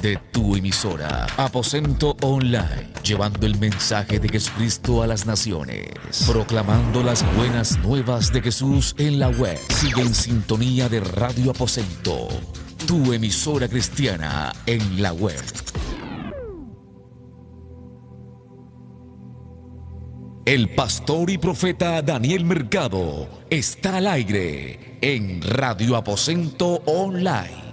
de tu emisora Aposento Online, llevando el mensaje de Jesucristo a las naciones, proclamando las buenas nuevas de Jesús en la web. Sigue en sintonía de Radio Aposento, tu emisora cristiana en la web. El pastor y profeta Daniel Mercado está al aire en Radio Aposento Online.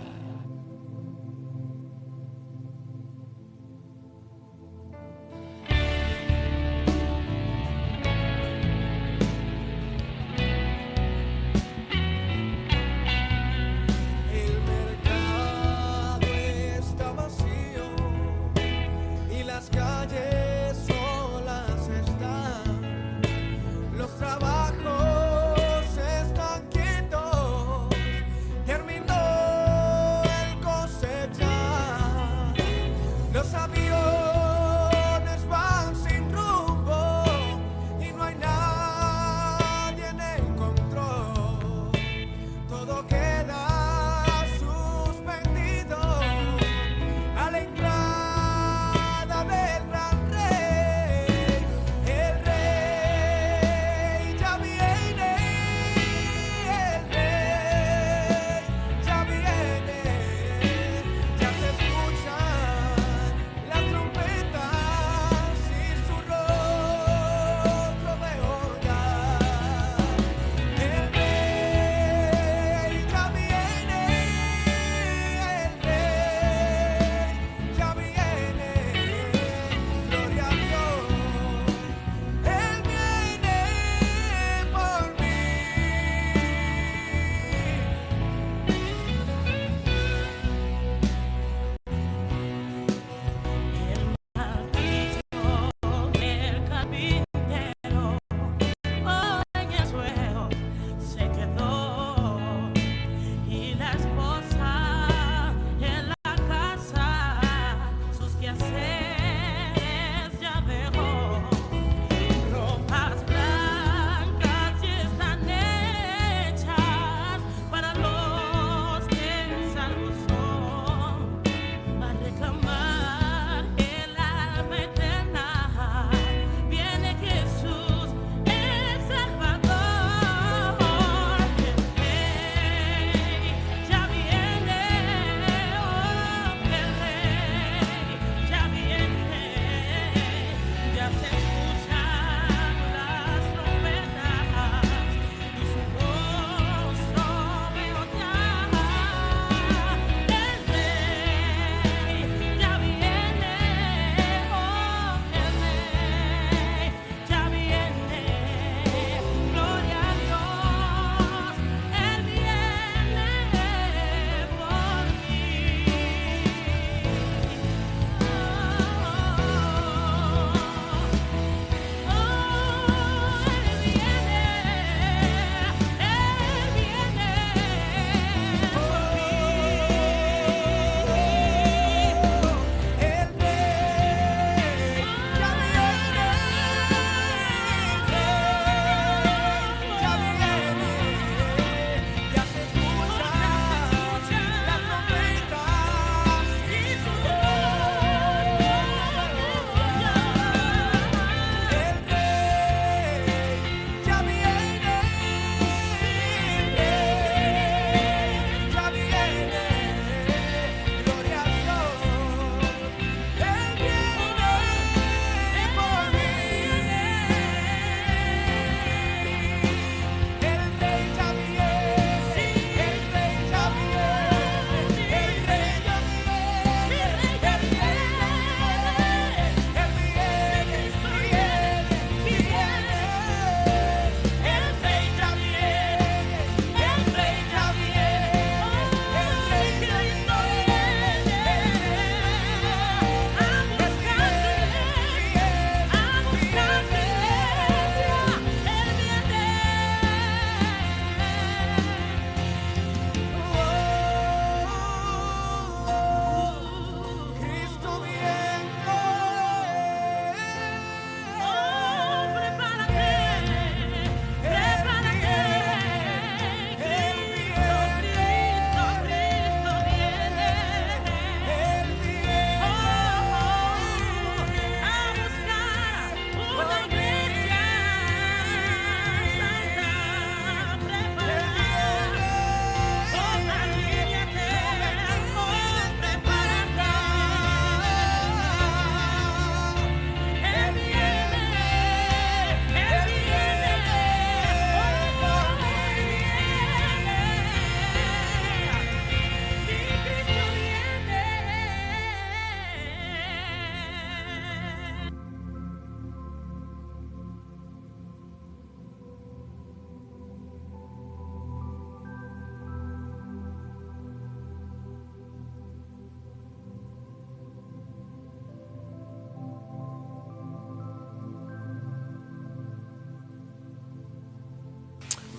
Las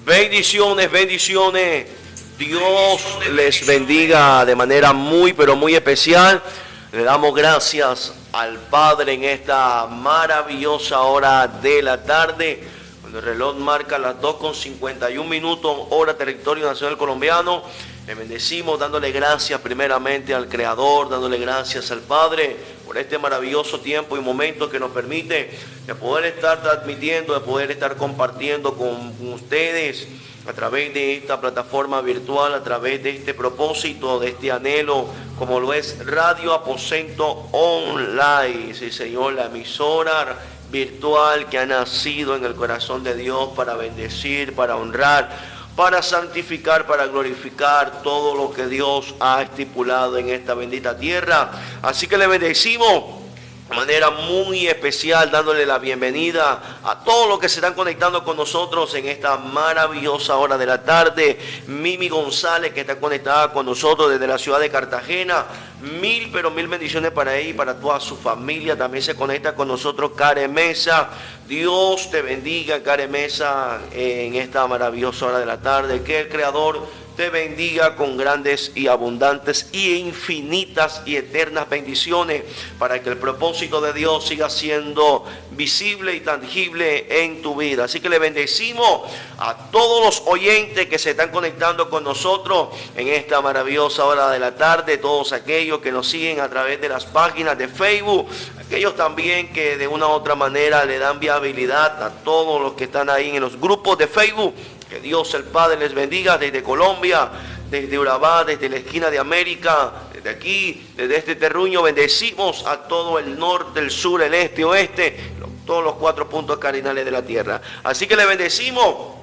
Bendiciones, bendiciones. Dios les bendiga de manera muy, pero muy especial. Le damos gracias al Padre en esta maravillosa hora de la tarde. Cuando el reloj marca las 2:51, hora territorio nacional colombiano. Le bendecimos dándole gracias primeramente al Creador, dándole gracias al Padre por este maravilloso tiempo y momento que nos permite de poder estar transmitiendo, de poder estar compartiendo con ustedes a través de esta plataforma virtual, a través de este propósito, de este anhelo, como lo es Radio Aposento Online. Sí, Señor, la emisora virtual que ha nacido en el corazón de Dios para bendecir, para honrar, para santificar, para glorificar todo lo que Dios ha estipulado en esta bendita tierra. Así que le bendecimos de manera muy especial, dándole la bienvenida a todos los que se están conectando con nosotros en esta maravillosa hora de la tarde. Mimi González, que está conectada con nosotros desde la ciudad de Cartagena. Mil bendiciones para ella y para toda su familia. También se conecta con nosotros Karen Mesa. Dios te bendiga, Karen Mesa, en esta maravillosa hora de la tarde. Que el Creador te bendiga con grandes y abundantes y infinitas y eternas bendiciones, para que el propósito de Dios siga siendo visible y tangible en tu vida. Así que le bendecimos a todos los oyentes que se están conectando con nosotros en esta maravillosa hora de la tarde, todos aquellos que nos siguen a través de las páginas de Facebook, aquellos también que de una u otra manera le dan viabilidad a todos los que están ahí en los grupos de Facebook. Que Dios el Padre les bendiga desde Colombia, desde Urabá, desde la esquina de América, desde aquí, desde este terruño. Bendecimos a todo el norte, el sur, el este, oeste, todos los 4 puntos cardinales de la tierra. Así que le bendecimos,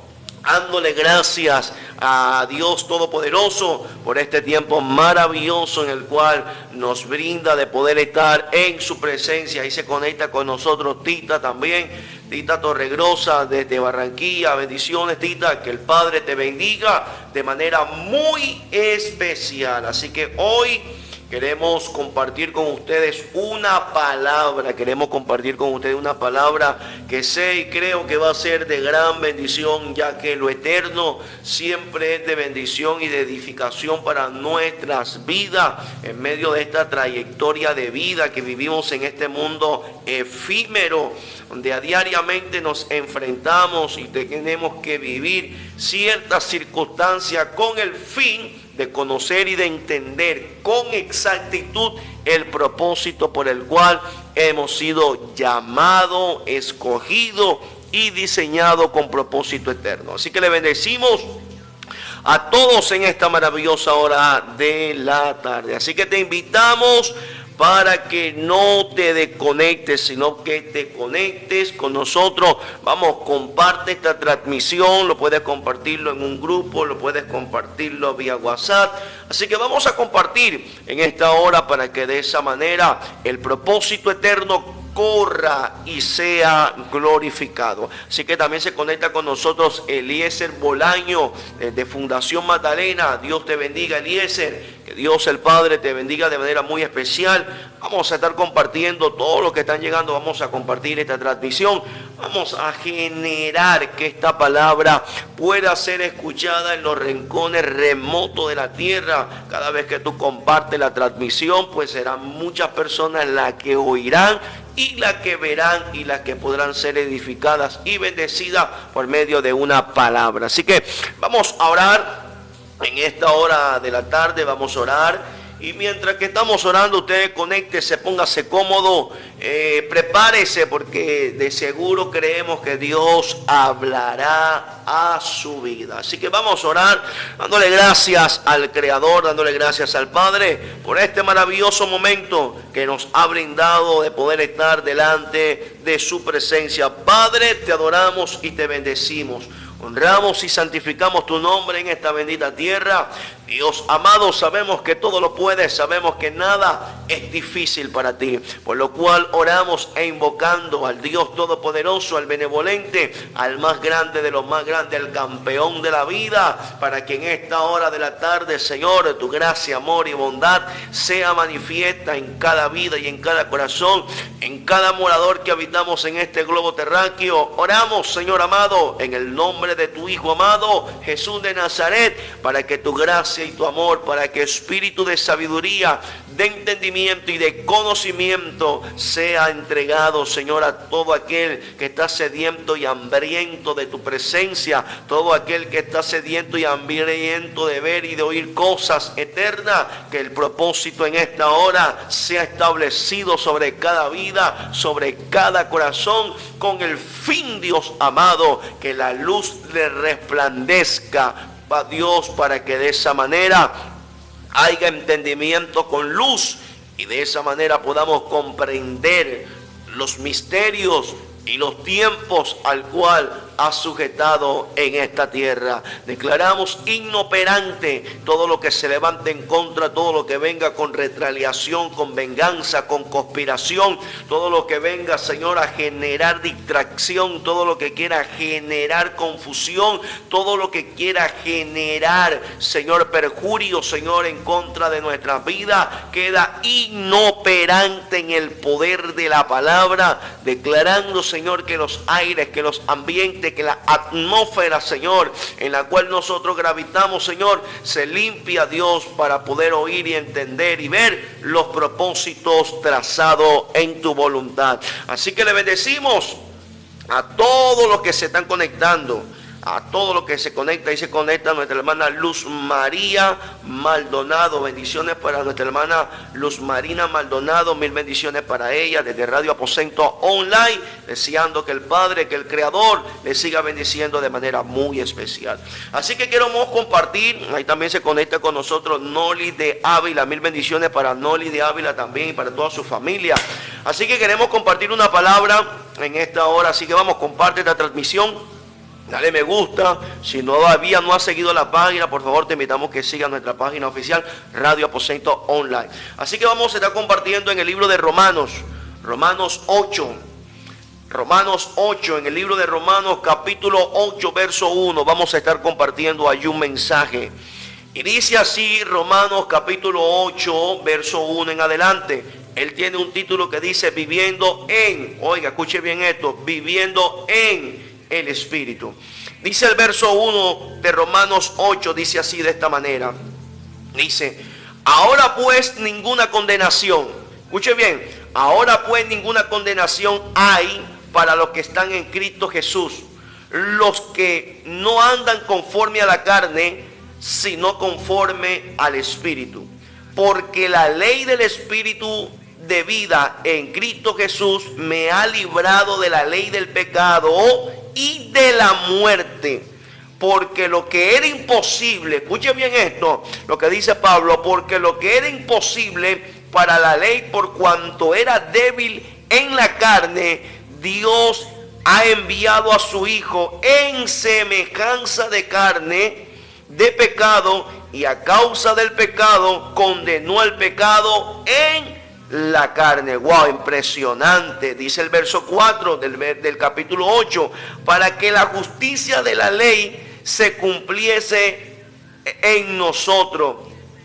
dándole gracias a Dios Todopoderoso por este tiempo maravilloso en el cual nos brinda de poder estar en su presencia. Ahí se conecta con nosotros Tita también, Tita Torregrosa desde Barranquilla. Bendiciones, Tita, que el Padre te bendiga de manera muy especial. Así que hoy queremos compartir con ustedes una palabra, que sé y creo que va a ser de gran bendición, ya que lo eterno siempre es de bendición y de edificación para nuestras vidas, en medio de esta trayectoria de vida que vivimos en este mundo efímero, donde a diariamente nos enfrentamos y tenemos que vivir ciertas circunstancias con el fin de conocer y de entender con exactitud el propósito por el cual hemos sido llamados, escogidos y diseñados con propósito eterno. Así que le bendecimos a todos en esta maravillosa hora de la tarde. Así que te invitamos para que no te desconectes, sino que te conectes con nosotros. Vamos, comparte esta transmisión, lo puedes compartirlo en un grupo, lo puedes compartirlo vía WhatsApp. Así que vamos a compartir en esta hora para que de esa manera el propósito eterno corra y sea glorificado. Así que también se conecta con nosotros Eliezer Bolaño de Fundación Magdalena. Dios te bendiga, Eliezer. Que Dios el Padre te bendiga de manera muy especial. Vamos a estar compartiendo todo lo que están llegando. Vamos a compartir esta transmisión. Vamos a generar que esta palabra pueda ser escuchada en los rincones remotos de la tierra. Cada vez que tú compartes la transmisión, pues serán muchas personas las que oirán y las que verán y las que podrán ser edificadas y bendecidas por medio de una palabra. Así que vamos a orar en esta hora de la tarde, vamos a orar. Y mientras que estamos orando, usted conéctese, póngase cómodo, prepárese, porque de seguro creemos que Dios hablará a su vida. Así que vamos a orar, dándole gracias al Creador, dándole gracias al Padre por este maravilloso momento que nos ha brindado de poder estar delante de su presencia. Padre, te adoramos y te bendecimos. Honramos y santificamos tu nombre en esta bendita tierra. Dios amado, sabemos que todo lo puedes, sabemos que nada es difícil para ti. Por lo cual oramos e invocando al Dios Todopoderoso, al benevolente, al más grande de los más grandes, al campeón de la vida, para que en esta hora de la tarde, Señor, tu gracia, amor y bondad sea manifiesta en cada vida y en cada corazón, en cada morador que habitamos en este globo terráqueo. Oramos, Señor amado, en el nombre de tu Hijo amado, Jesús de Nazaret, para que tu gracia y tu amor, para que espíritu de sabiduría, de entendimiento y de conocimiento sea entregado, Señor, a todo aquel que está sediento y hambriento de tu presencia, todo aquel que está sediento y hambriento de ver y de oír cosas eternas, que el propósito en esta hora sea establecido sobre cada vida, sobre cada corazón, con el fin, Dios amado, que la luz le resplandezca a Dios, para que de esa manera haya entendimiento con luz y de esa manera podamos comprender los misterios y los tiempos al cual ha sujetado en esta tierra. Declaramos inoperante todo lo que se levante en contra, todo lo que venga con retaliación, con venganza, con conspiración, todo lo que venga, Señor, a generar distracción, todo lo que quiera generar confusión, todo lo que quiera generar, Señor, perjurio, Señor, en contra de nuestra vida, queda inoperante en el poder de la palabra, declarando, Señor, que los aires, que los ambientes, que la atmósfera, Señor, en la cual nosotros gravitamos, Señor, se limpia, Dios, para poder oír y entender y ver los propósitos trazados en tu voluntad. Así que le bendecimos a todos los que se están conectando, a todo lo que se conecta y se conecta. Nuestra hermana Luz María Maldonado, bendiciones para nuestra hermana Luz Marina Maldonado, mil bendiciones para ella desde Radio Aposento Online, deseando que el Padre, que el Creador le siga bendiciendo de manera muy especial. Así que queremos compartir, ahí también se conecta con nosotros Noli de Ávila, mil bendiciones para Noli de Ávila también y para toda su familia. Así que queremos compartir una palabra en esta hora, así que vamos, comparte esta transmisión. Dale me gusta. Si todavía no has seguido la página, por favor te invitamos que sigas nuestra página oficial Radio Aposento Online. Así que vamos a estar compartiendo en el libro de Romanos 8. Romanos 8, en el libro de Romanos capítulo 8, verso 1. Vamos a estar compartiendo allí un mensaje. Y dice así Romanos capítulo 8, verso 1 en adelante. Él tiene un título que dice viviendo en, oiga, escuche bien esto, viviendo en el Espíritu. Dice el verso 1 de Romanos 8, dice así de esta manera. Dice, ahora pues ninguna condenación. Escuche bien, ahora pues ninguna condenación hay para los que están en Cristo Jesús, los que no andan conforme a la carne, sino conforme al Espíritu. Porque la ley del Espíritu de vida en Cristo Jesús me ha librado de la ley del pecado y de la muerte. Porque lo que era imposible, escuche bien esto, lo que dice Pablo, porque lo que era imposible para la ley, por cuanto era débil en la carne, Dios ha enviado a su Hijo en semejanza de carne, de pecado, y a causa del pecado condenó al pecado en la carne. Wow, impresionante. Dice el verso 4 del capítulo 8, para que la justicia de la ley se cumpliese en nosotros,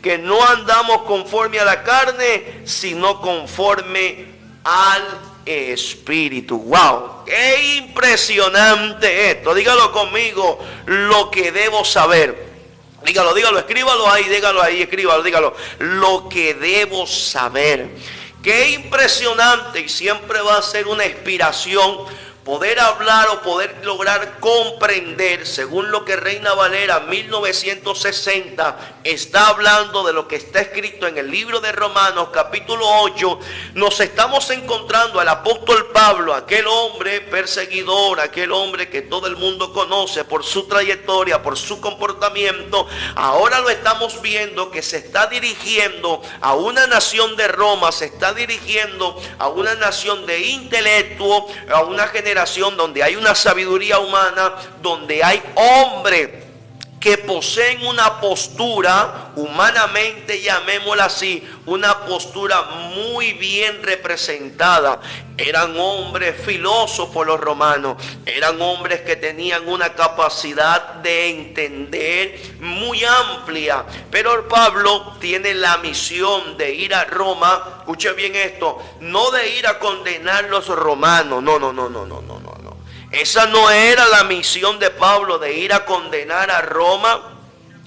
que no andamos conforme a la carne, sino conforme al Espíritu. Wow, qué impresionante esto. Dígalo conmigo, lo que debo saber. Dígalo, escríbalo ahí, dígalo. Lo que debo saber. Qué impresionante, y siempre va a ser una inspiración poder hablar o poder lograr comprender, según lo que Reina Valera 1960 está hablando de lo que está escrito en el libro de Romanos capítulo 8. Nos estamos encontrando al apóstol Pablo, aquel hombre perseguidor, aquel hombre que todo el mundo conoce por su trayectoria, por su comportamiento. Ahora lo estamos viendo que se está dirigiendo a una nación de Roma, se está dirigiendo a una nación de intelectuo, a una generación donde hay una sabiduría humana, donde hay hombres que poseen una postura, humanamente llamémosla así, una postura muy bien representada. Eran hombres filósofos los romanos, eran hombres que tenían una capacidad de entender muy amplia. Pero Pablo tiene la misión de ir a Roma, escuche bien esto, no de ir a condenar los romanos, no. Esa no era la misión de Pablo, de ir a condenar a Roma,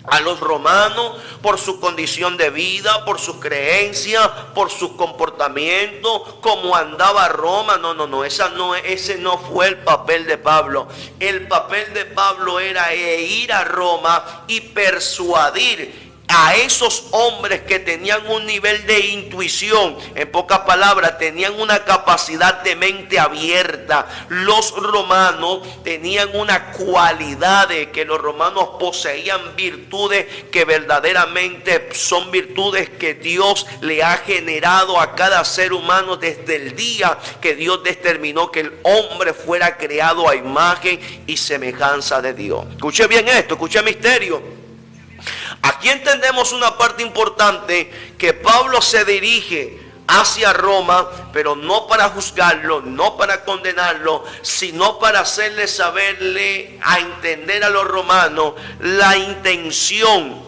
a los romanos, por su condición de vida, por sus creencias, por sus comportamientos, como andaba Roma. No, ese no fue el papel de Pablo. El papel de Pablo era ir a Roma y persuadir a esos hombres que tenían un nivel de intuición, en pocas palabras, tenían una capacidad de mente abierta. Los romanos tenían una cualidad de que los romanos poseían virtudes que verdaderamente son virtudes que Dios le ha generado a cada ser humano desde el día que Dios determinó que el hombre fuera creado a imagen y semejanza de Dios. Escuche bien esto, escuche el misterio. Aquí entendemos una parte importante, que Pablo se dirige hacia Roma, pero no para juzgarlo, no para condenarlo, sino para hacerle saberle a entender a los romanos la intención.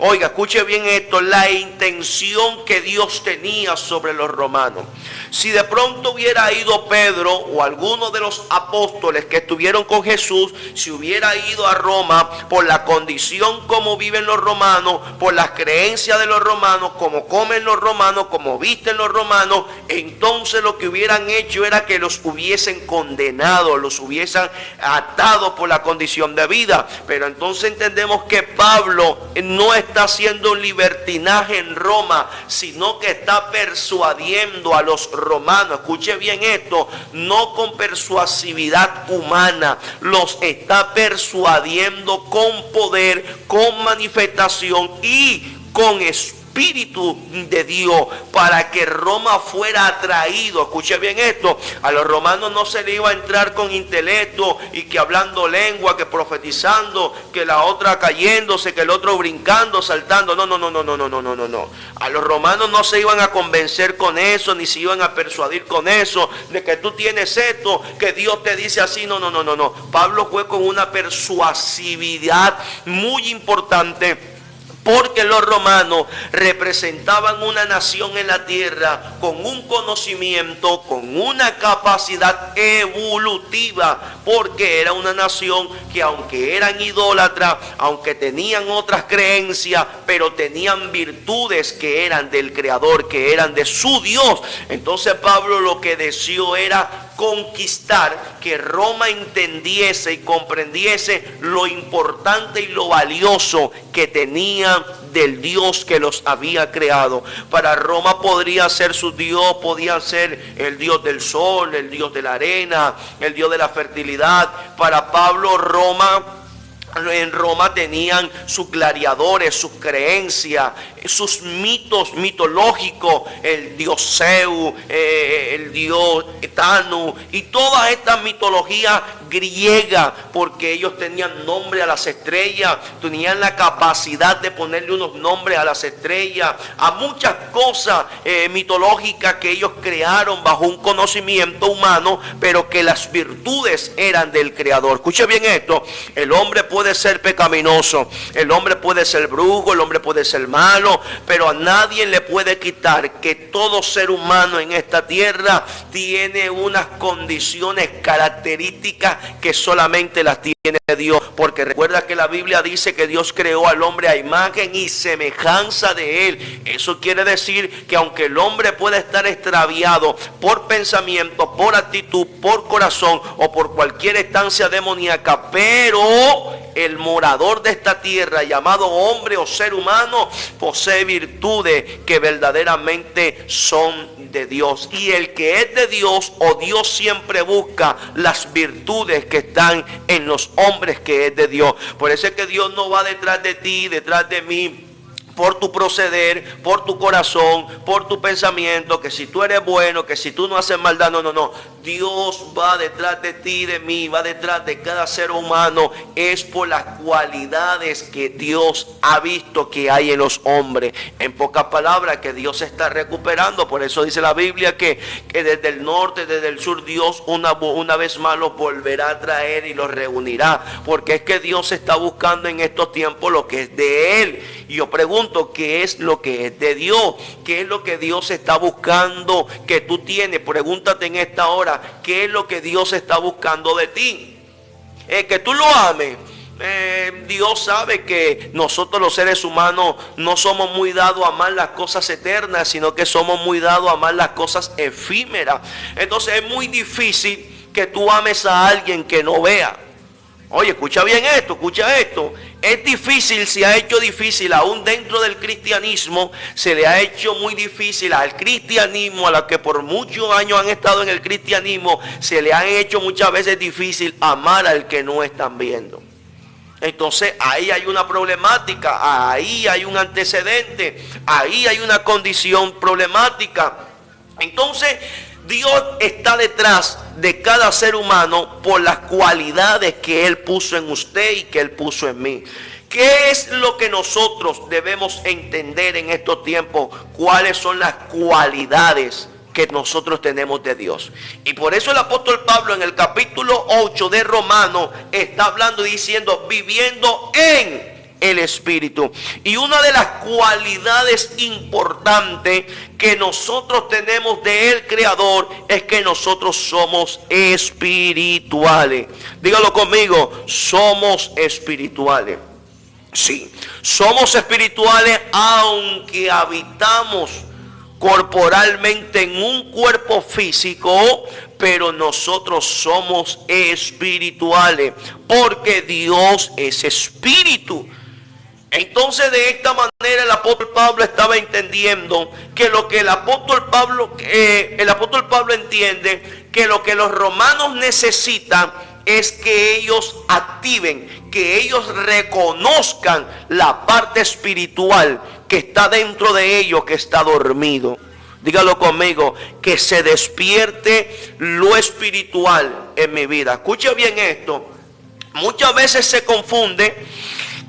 Oiga, escuche bien esto, la intención que Dios tenía sobre los romanos. Si de pronto hubiera ido Pedro o alguno de los apóstoles que estuvieron con Jesús, si hubiera ido a Roma por la condición como viven los romanos, por las creencias de los romanos, como comen los romanos, como visten los romanos, entonces lo que hubieran hecho era que los hubiesen condenado, los hubiesen atado por la condición de vida. Pero entonces entendemos que Pablo no está haciendo un libertinaje en Roma, sino que está persuadiendo a los romanos. Escuche bien esto, no con persuasividad humana, los está persuadiendo con poder, con manifestación y con espíritu de Dios, para que Roma fuera atraído. Escuche bien esto, a los romanos no se le iba a entrar con intelecto y que hablando lengua, que profetizando, que la otra cayéndose, que el otro brincando, saltando. No. A los romanos no se iban a convencer con eso, ni se iban a persuadir con eso, de que tú tienes esto, que Dios te dice así. No. Pablo fue con una persuasividad muy importante, porque los romanos representaban una nación en la tierra con un conocimiento, con una capacidad evolutiva, porque era una nación que aunque eran idólatras, aunque tenían otras creencias, pero tenían virtudes que eran del Creador, que eran de su Dios. Entonces Pablo lo que deseó era conquistar, que Roma entendiese y comprendiese lo importante y lo valioso que tenían del Dios que los había creado. Para Roma podría ser su Dios, podía ser el Dios del sol, el Dios de la arena, el Dios de la fertilidad. Para Pablo, en Roma tenían sus gladiadores, sus creencias, sus mitos mitológicos, el dios Zeus, el dios Etano y toda esta mitología griega, porque ellos tenían nombre a las estrellas, tenían la capacidad de ponerle unos nombres a las estrellas, a muchas cosas mitológicas que ellos crearon bajo un conocimiento humano, pero que las virtudes eran del Creador. Escuche bien esto, el hombre puede ser pecaminoso, el hombre puede ser brujo, el hombre puede ser malo, pero a nadie le puede quitar que todo ser humano en esta tierra tiene unas condiciones características que solamente las tiene Dios, porque recuerda que la Biblia dice que Dios creó al hombre a imagen y semejanza de él. Eso quiere decir que aunque el hombre pueda estar extraviado por pensamiento, por actitud, por corazón o por cualquier estancia demoníaca, pero el morador de esta tierra, llamado hombre o ser humano, posee virtudes que verdaderamente son de Dios. Y el que es de Dios, o Dios siempre busca las virtudes que están en los hombres que es de Dios. Por eso es que Dios no va detrás de ti, detrás de mí, por tu proceder, por tu corazón, por tu pensamiento, que si tú eres bueno, que si tú no haces maldad, no. Dios va detrás de ti, de mí, va detrás de cada ser humano. Es por las cualidades que Dios ha visto que hay en los hombres. En pocas palabras, que Dios está recuperando. Por eso dice la Biblia que desde el norte, desde el sur, Dios una vez más los volverá a traer y los reunirá. Porque es que Dios está buscando en estos tiempos lo que es de Él. Y yo pregunto, ¿qué es lo que es de Dios? ¿Qué es lo que Dios está buscando que tú tienes? Pregúntate en esta hora, ¿qué es lo que Dios está buscando de ti? Que tú lo ames. Dios sabe que nosotros los seres humanos no somos muy dados a amar las cosas eternas, sino que somos muy dados a amar las cosas efímeras. Entonces es muy difícil que tú ames a alguien que no vea. Oye, escucha bien esto, escucha esto. Es difícil, se ha hecho difícil, aún dentro del cristianismo, se le ha hecho muy difícil al cristianismo, a los que por muchos años han estado en el cristianismo, se le ha hecho muchas veces difícil amar al que no están viendo. Entonces ahí hay una problemática, ahí hay un antecedente, ahí hay una condición problemática. Entonces Dios está detrás de cada ser humano por las cualidades que Él puso en usted y que Él puso en mí. ¿Qué es lo que nosotros debemos entender en estos tiempos? ¿Cuáles son las cualidades que nosotros tenemos de Dios? Y por eso el apóstol Pablo en el capítulo 8 de Romanos está hablando y diciendo, viviendo en el Espíritu. Y una de las cualidades importantes que nosotros tenemos del Creador es que nosotros somos espirituales. Dígalo conmigo, somos espirituales. Sí, somos espirituales aunque habitamos corporalmente en un cuerpo físico, pero nosotros somos espirituales porque Dios es espíritu. Entonces de esta manera el apóstol Pablo estaba entendiendo que lo que el apóstol Pablo entiende que lo que los romanos necesitan es que ellos activen, que ellos reconozcan la parte espiritual que está dentro de ellos, que está dormido. Dígalo conmigo, que se despierte lo espiritual en mi vida. Escuche bien esto. Muchas veces se confunde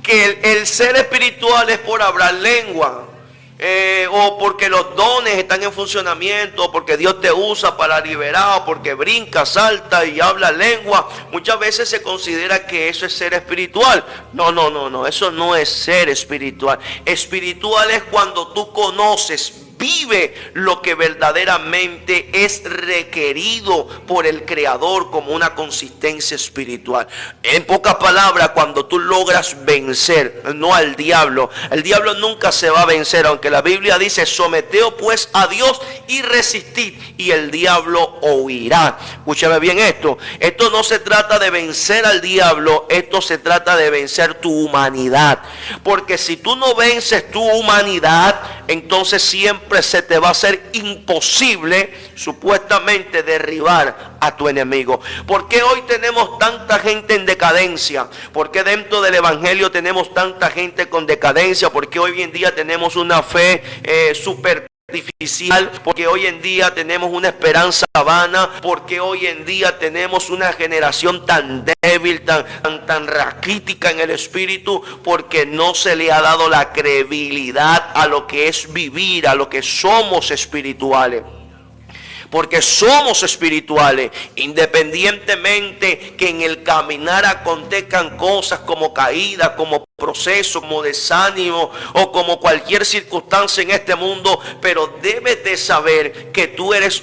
que el ser espiritual es por hablar lengua, o porque los dones están en funcionamiento, o porque Dios te usa para liberar, o porque brinca, salta y habla lengua. Muchas veces se considera que eso es ser espiritual. No, eso no es ser espiritual. Espiritual es cuando tú conoces, vive lo que verdaderamente es requerido por el Creador como una consistencia espiritual. En pocas palabras, cuando tú logras vencer, no al diablo. El diablo nunca se va a vencer, aunque la Biblia dice, someteos pues a Dios y resistid, y el diablo huirá. Escúchame bien esto. Esto no se trata de vencer al diablo, esto se trata de vencer tu humanidad. Porque si tú no vences tu humanidad, entonces siempre se te va a hacer imposible supuestamente derribar a tu enemigo. ¿Por qué hoy tenemos tanta gente en decadencia? ¿Por qué dentro del evangelio tenemos tanta gente con decadencia? ¿Por qué hoy en día tenemos una fe superficial? Porque hoy en día tenemos una esperanza vana, porque hoy en día tenemos una generación tan débil, tan raquítica en el espíritu, porque no se le ha dado la credibilidad a lo que es vivir, a lo que somos espirituales. Porque somos espirituales, independientemente que en el caminar acontezcan cosas como caídas, como proceso, como desánimo o como cualquier circunstancia en este mundo, pero debes de saber que tú eres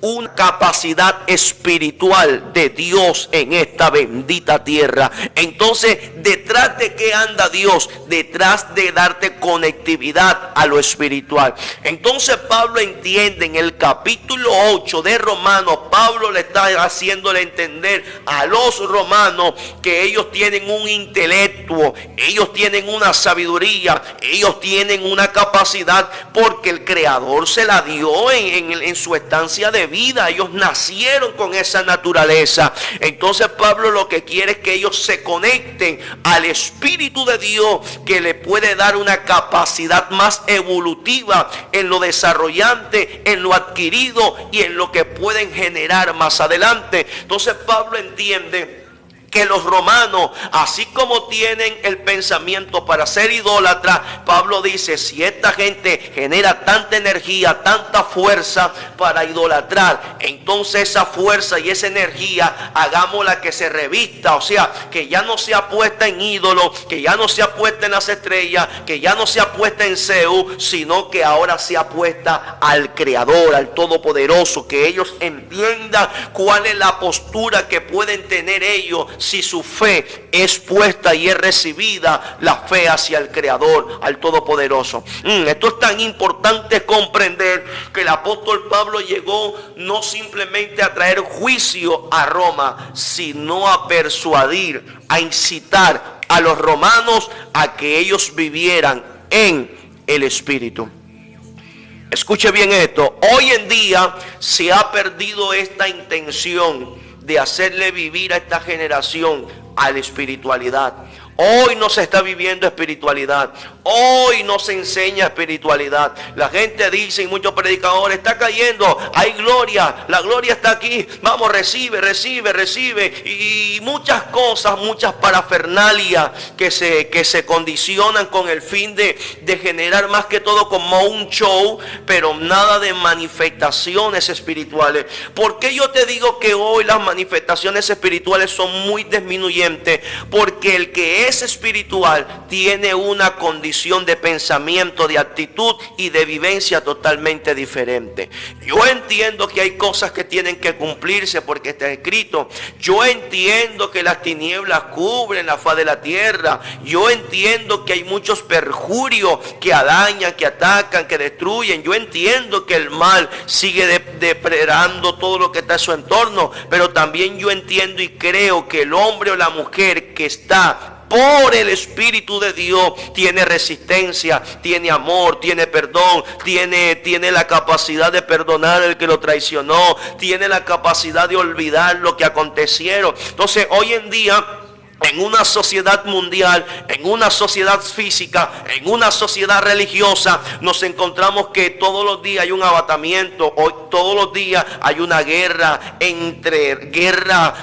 una capacidad espiritual de Dios en esta bendita tierra. Entonces, ¿detrás de qué anda Dios? Detrás de darte conectividad a lo espiritual. Entonces Pablo entiende en el capítulo 8 de Romanos, Pablo le está haciéndole entender a los romanos que ellos tienen un intelecto, ellos tienen una sabiduría, ellos tienen una capacidad porque el Creador se la dio en su estancia de vida, ellos nacieron con esa naturaleza. Entonces Pablo lo que quiere es que ellos se conecten al Espíritu de Dios, que le puede dar una capacidad más evolutiva en lo desarrollante, en lo adquirido y en lo que pueden generar más adelante. Entonces Pablo entiende que los romanos, así como tienen el pensamiento para ser idólatras, Pablo dice, si esta gente genera tanta energía, tanta fuerza para idolatrar, entonces esa fuerza y esa energía, hagámosla que se revista, o sea, que ya no sea puesta en ídolos, que ya no sea puesta en las estrellas, que ya no sea puesta en Zeus, sino que ahora sea puesta al Creador, al Todopoderoso, que ellos entiendan cuál es la postura que pueden tener ellos si su fe es puesta y es recibida, la fe hacia el Creador, al Todopoderoso. Esto es tan importante comprender que el apóstol Pablo llegó no simplemente a traer juicio a Roma, sino a persuadir, a incitar a los romanos a que ellos vivieran en el Espíritu. Escuche bien esto, hoy en día se ha perdido esta intención de hacerle vivir a esta generación a la espiritualidad. Hoy no se está viviendo espiritualidad. Hoy no se enseña espiritualidad. La gente dice, y muchos predicadores, está cayendo, hay gloria, la gloria está aquí, vamos, recibe. Y muchas cosas, muchas parafernalias que se condicionan con el fin de generar más que todo como un show, pero nada de manifestaciones espirituales. ¿Por qué yo te digo que hoy las manifestaciones espirituales son muy disminuyentes? Porque el que es espiritual tiene una condición de pensamiento, de actitud y de vivencia totalmente diferente. Yo entiendo que hay cosas que tienen que cumplirse porque está escrito. Yo entiendo que las tinieblas cubren la faz de la tierra. Yo entiendo que hay muchos perjurios que dañan, que atacan, que destruyen. Yo entiendo que el mal sigue depredando todo lo que está en su entorno, pero también yo entiendo y creo que el hombre o la mujer que está por el Espíritu de Dios tiene resistencia, tiene amor, tiene perdón, tiene la capacidad de perdonar al que lo traicionó, tiene la capacidad de olvidar lo que acontecieron. Entonces hoy en día, en una sociedad mundial, en una sociedad física, en una sociedad religiosa, nos encontramos que todos los días hay un abatamiento, hoy todos los días hay una guerra,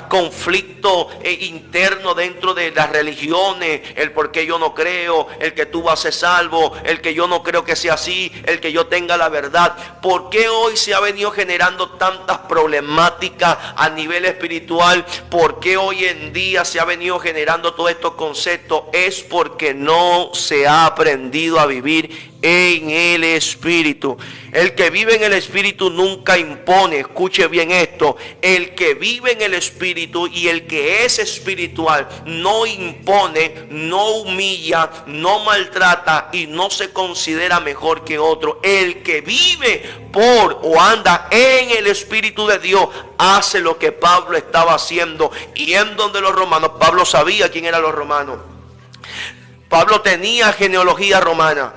conflicto interno dentro de las religiones, el por qué yo no creo, el que tú vas a ser salvo, el que yo no creo que sea así, el que yo tenga la verdad. ¿Por qué hoy se ha venido generando tantas problemáticas a nivel espiritual? ¿Por qué hoy en día se ha venido generando todos estos conceptos? Es porque no se ha aprendido a vivir en el Espíritu. El que vive en el Espíritu nunca impone. Escuche bien esto. El que vive en el Espíritu y el que es espiritual no impone, no humilla, no maltrata y no se considera mejor que otro. El que vive por o anda en el Espíritu de Dios hace lo que Pablo estaba haciendo. Y en donde los romanos, Pablo sabía quién eran los romanos. Pablo tenía genealogía romana.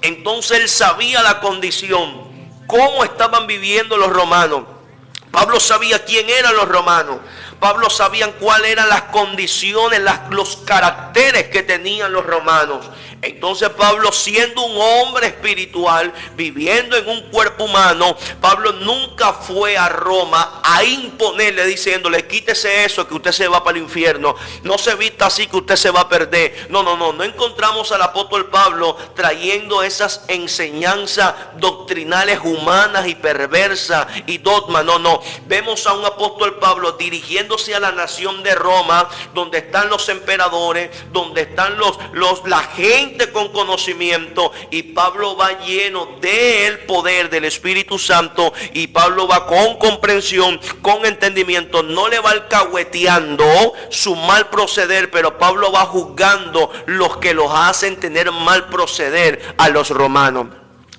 Entonces él sabía la condición, cómo estaban viviendo los romanos. Pablo sabía quién eran los romanos. Pablo sabía cuáles eran las condiciones, los caracteres que tenían los romanos. Entonces Pablo, siendo un hombre espiritual, viviendo en un cuerpo humano, Pablo nunca fue a Roma a imponerle diciéndole, quítese eso que usted se va para el infierno, no se vista así que usted se va a perder. No encontramos al apóstol Pablo trayendo esas enseñanzas doctrinales humanas y perversas y dogmas. No, vemos a un apóstol Pablo dirigiéndose a la nación de Roma, donde están los emperadores, donde están la gente con conocimiento, y Pablo va lleno del poder del Espíritu Santo, y Pablo va con comprensión, con entendimiento, no le va alcahueteando su mal proceder, pero Pablo va juzgando los que los hacen tener mal proceder a los romanos.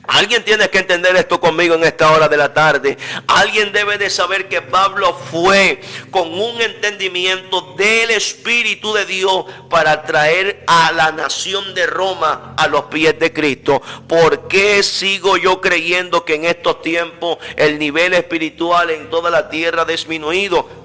Alguien tiene que entender esto conmigo en esta hora de la tarde. Alguien debe de saber que Pablo fue con un entendimiento del Espíritu de Dios para traer a la nación de Roma a los pies de Cristo. ¿Por qué sigo yo creyendo que en estos tiempos el nivel espiritual en toda la tierra ha disminuido?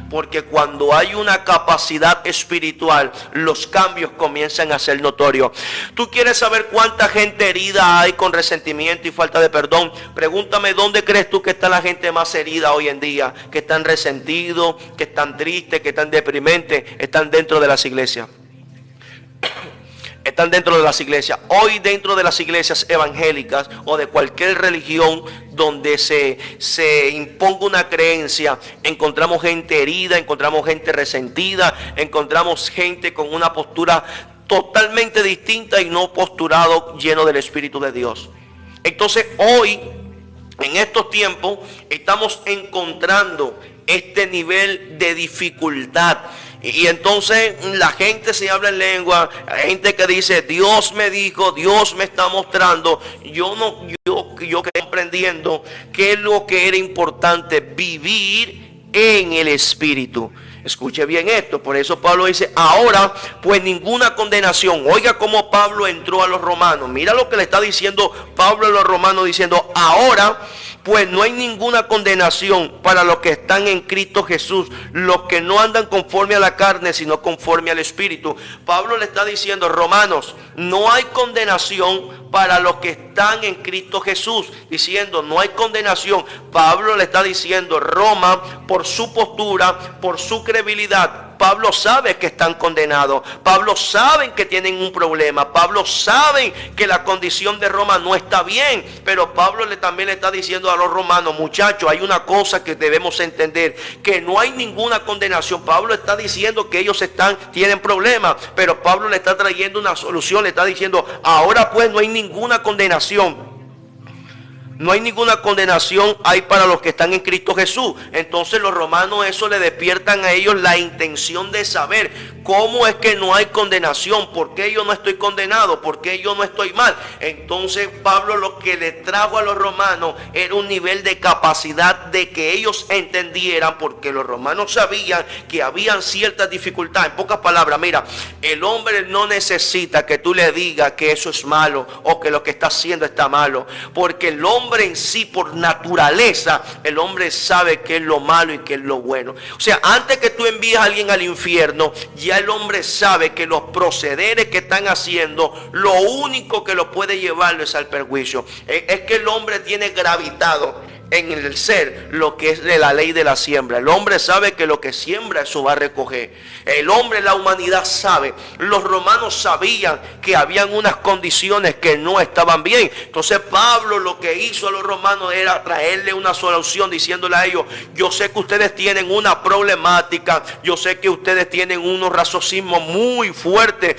Porque cuando hay una capacidad espiritual, los cambios comienzan a ser notorios. ¿Tú quieres saber cuánta gente herida hay con resentimiento y falta de perdón? Pregúntame, ¿dónde crees tú que está la gente más herida hoy en día? Que están resentidos, que están tristes, que están deprimentes. Están dentro de las iglesias. Están dentro de las iglesias. Hoy dentro de las iglesias evangélicas o de cualquier religión donde se imponga una creencia, encontramos gente herida, encontramos gente resentida, encontramos gente con una postura totalmente distinta y no posturado lleno del Espíritu de Dios. Entonces hoy, en estos tiempos, estamos encontrando este nivel de dificultad. Y entonces la gente se habla en lengua, hay gente que dice, Dios me dijo, Dios me está mostrando. Yo comprendiendo que es lo que era importante, vivir en el Espíritu. Escuche bien esto, por eso Pablo dice, ahora pues ninguna condenación. Oiga cómo Pablo entró a los romanos. Mira lo que le está diciendo Pablo a los romanos, diciendo, ahora pues no hay ninguna condenación para los que están en Cristo Jesús, los que no andan conforme a la carne, sino conforme al Espíritu. Pablo le está diciendo, romanos, no hay condenación para los que están en Cristo Jesús, diciendo, no hay condenación. Pablo le está diciendo, Roma, por su postura, por su credibilidad, Pablo sabe que están condenados. Pablo sabe que tienen un problema. Pablo sabe que la condición de Roma no está bien. Pero Pablo también le está diciendo a los romanos, muchachos, hay una cosa que debemos entender, que no hay ninguna condenación. Pablo está diciendo que ellos tienen problemas, pero Pablo le está trayendo una solución. Le está diciendo, ahora pues no hay ninguna condenación. No hay ninguna condenación hay para los que están en Cristo Jesús. Entonces los romanos eso le despiertan a ellos la intención de saber cómo es que no hay condenación. ¿Por qué yo no estoy condenado? ¿Por qué yo no estoy mal? Entonces Pablo lo que le trajo a los romanos era un nivel de capacidad de que ellos entendieran, porque los romanos sabían que habían ciertas dificultades. En pocas palabras, mira, el hombre no necesita que tú le digas que eso es malo o que lo que está haciendo está malo, porque el hombre en sí, por naturaleza, el hombre sabe qué es lo malo y qué es lo bueno. O sea, antes que tú envíes a alguien al infierno, ya el hombre sabe que los procederes que están haciendo, lo único que lo puede llevarlo es al perjuicio. Es que el hombre tiene gravitado en el ser lo que es de la ley de la siembra. El hombre sabe que lo que siembra eso va a recoger. El hombre, la humanidad sabe. Los romanos sabían que habían unas condiciones que no estaban bien. Entonces Pablo lo que hizo a los romanos era traerle una solución, diciéndole a ellos, yo sé que ustedes tienen una problemática, yo sé que ustedes tienen unos raciocinio muy fuertes,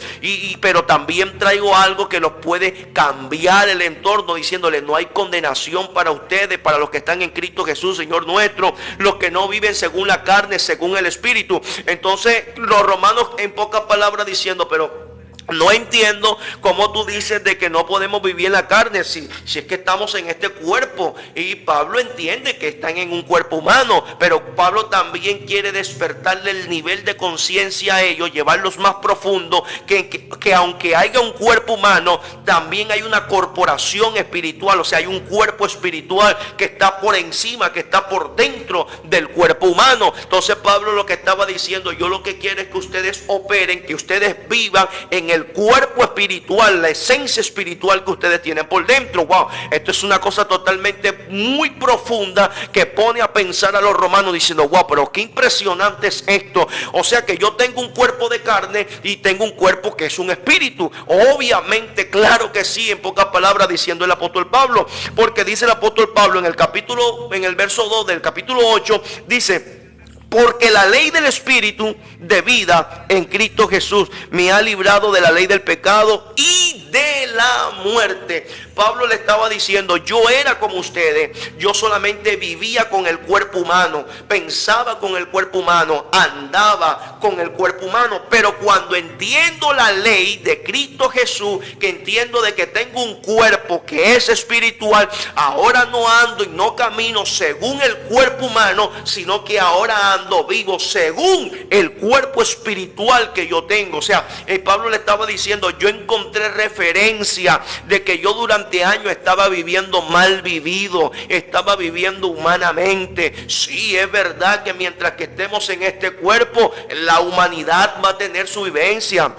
pero también traigo algo que los puede cambiar el entorno, diciéndole, no hay condenación para ustedes, para los que están en Cristo Jesús, Señor nuestro, los que no viven según la carne, según el Espíritu. Entonces los romanos, en pocas palabras, diciendo, pero no entiendo cómo tú dices de que no podemos vivir en la carne si es que estamos en este cuerpo. Y Pablo entiende que están en un cuerpo humano, pero Pablo también quiere despertarle el nivel de conciencia a ellos, llevarlos más profundo, que aunque haya un cuerpo humano, también hay una corporación espiritual. O sea, hay un cuerpo espiritual que está por encima, que está por dentro del cuerpo humano. Entonces Pablo lo que estaba diciendo, yo lo que quiero es que ustedes operen, que ustedes vivan en el cuerpo espiritual, la esencia espiritual que ustedes tienen por dentro. Wow, esto es una cosa totalmente muy profunda que pone a pensar a los romanos diciendo, wow, pero qué impresionante es esto. O sea que yo tengo un cuerpo de carne y tengo un cuerpo que es un espíritu. Obviamente, claro que sí, en pocas palabras diciendo el apóstol Pablo, porque dice el apóstol Pablo en el verso 2 del capítulo 8, dice, porque la ley del Espíritu de vida en Cristo Jesús me ha librado de la ley del pecado y de la muerte. Pablo le estaba diciendo, yo era como ustedes, yo solamente vivía con el cuerpo humano, pensaba con el cuerpo humano, andaba con el cuerpo humano, pero cuando entiendo la ley de Cristo Jesús, que entiendo de que tengo un cuerpo que es espiritual, ahora no ando y no camino según el cuerpo humano, sino que ahora ando vivo según el cuerpo espiritual que yo tengo. O sea, Pablo le estaba diciendo, yo encontré referencia de que yo durante años estaba viviendo mal vivido, estaba viviendo humanamente. Sí, es verdad que mientras que estemos en este cuerpo, la humanidad va a tener su vivencia.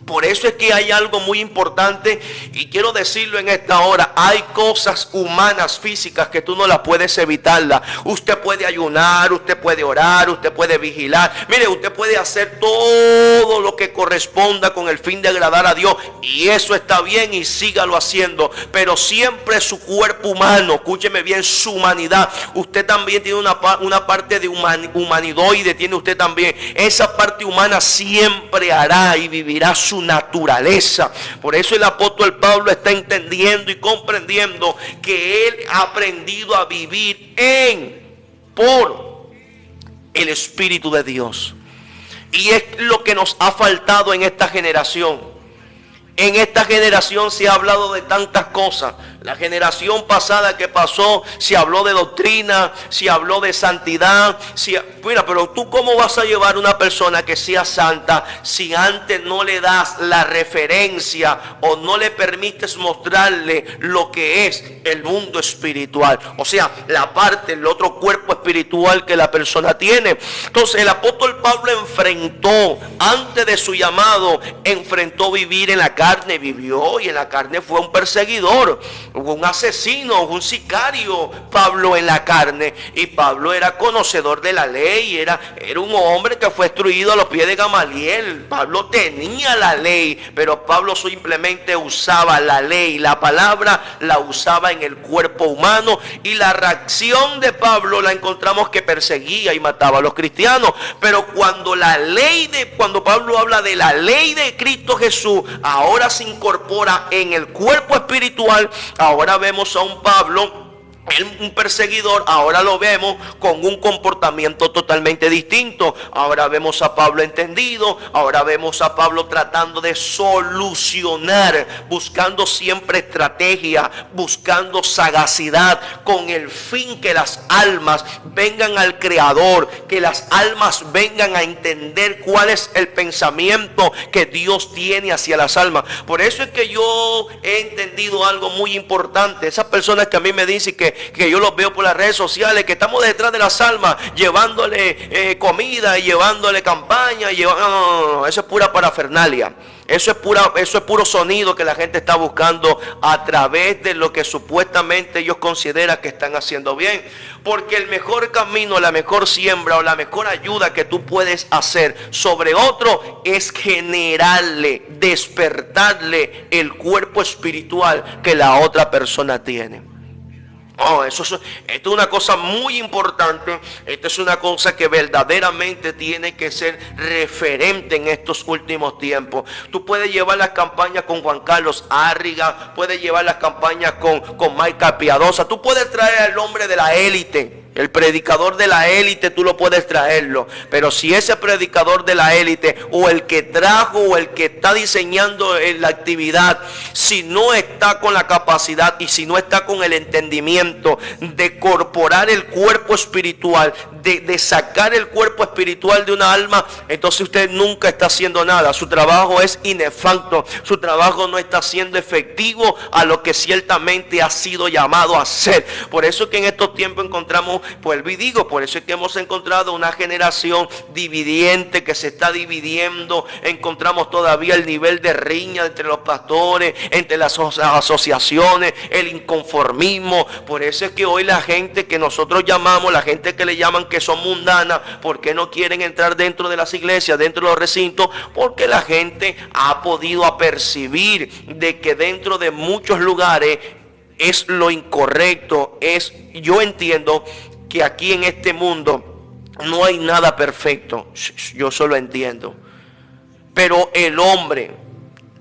Por eso es que hay algo muy importante y quiero decirlo en esta hora. Hay cosas humanas, físicas, que tú no las puedes evitarlas. Usted puede ayunar, usted puede orar, usted puede vigilar. Mire, usted puede hacer todo lo que corresponda con el fin de agradar a Dios. Y eso está bien y sígalo haciendo. Pero siempre su cuerpo humano, escúcheme bien, su humanidad. Usted también tiene una parte de humanidoide, tiene usted también. Esa parte humana siempre hará y vivirá su naturaleza. Por eso el apóstol Pablo está entendiendo y comprendiendo que él ha aprendido a vivir por el Espíritu de Dios. Y es lo que nos ha faltado en esta generación. En esta generación se ha hablado de tantas cosas. La generación pasada que pasó, se habló de doctrina, se habló de santidad. Mira, pero tú cómo vas a llevar una persona que sea santa si antes no le das la referencia o no le permites mostrarle lo que es el mundo espiritual. O sea, la parte, el otro cuerpo espiritual que la persona tiene. Entonces el apóstol Pablo enfrentó, antes de su llamado, enfrentó vivir en la carne, vivió y en la carne fue un perseguidor. Un asesino, un sicario, Pablo en la carne. Y Pablo era conocedor de la ley, era un hombre que fue instruido a los pies de Gamaliel. Pablo tenía la ley, pero Pablo simplemente usaba la ley. La palabra la usaba en el cuerpo humano. Y la reacción de Pablo la encontramos que perseguía y mataba a los cristianos. Pero cuando Pablo habla de la ley de Cristo Jesús, ahora se incorpora en el cuerpo espiritual. Ahora vemos a un Pablo, un perseguidor, ahora lo vemos con un comportamiento totalmente distinto. Ahora vemos a Pablo entendido, ahora vemos a Pablo tratando de solucionar, buscando siempre estrategia, buscando sagacidad, con el fin que las almas vengan al Creador, que las almas vengan a entender cuál es el pensamiento que Dios tiene hacia las almas. Por eso es que yo he entendido algo muy importante. Esas personas que a mí me dicen que yo los veo por las redes sociales, que estamos detrás de las almas, llevándole comida y llevándole campaña. No, eso es pura parafernalia. Eso es puro sonido que la gente está buscando a través de lo que supuestamente ellos consideran que están haciendo bien. Porque el mejor camino, la mejor siembra o la mejor ayuda que tú puedes hacer sobre otro es generarle, despertarle el cuerpo espiritual que la otra persona tiene. Esto es una cosa muy importante. Esto es una cosa que verdaderamente tiene que ser referente en estos últimos tiempos. Tú puedes llevar las campañas con Juan Carlos Arriaga, puedes llevar las campañas con Michael Piadosa, tú puedes traer al hombre de la élite. El predicador de la élite tú lo puedes traerlo, pero si ese predicador de la élite o el que trajo o el que está diseñando la actividad, si no está con la capacidad y si no está con el entendimiento de corporar el cuerpo espiritual, de sacar el cuerpo espiritual de una alma, entonces usted nunca está haciendo nada. Su trabajo es inefacto, su trabajo no está siendo efectivo a lo que ciertamente ha sido llamado a hacer. Por eso es que en estos tiempos encontramos, por eso es que hemos encontrado una generación dividiente que se está dividiendo. Encontramos todavía el nivel de riña entre los pastores, entre las asociaciones, el inconformismo. Por eso es que hoy la gente que nosotros llamamos, la gente que le llaman que son mundanas, ¿por qué no quieren entrar dentro de las iglesias, dentro de los recintos? Porque la gente ha podido apercibir de que dentro de muchos lugares es lo incorrecto. Yo entiendo que aquí en este mundo no hay nada perfecto, yo solo entiendo, pero el hombre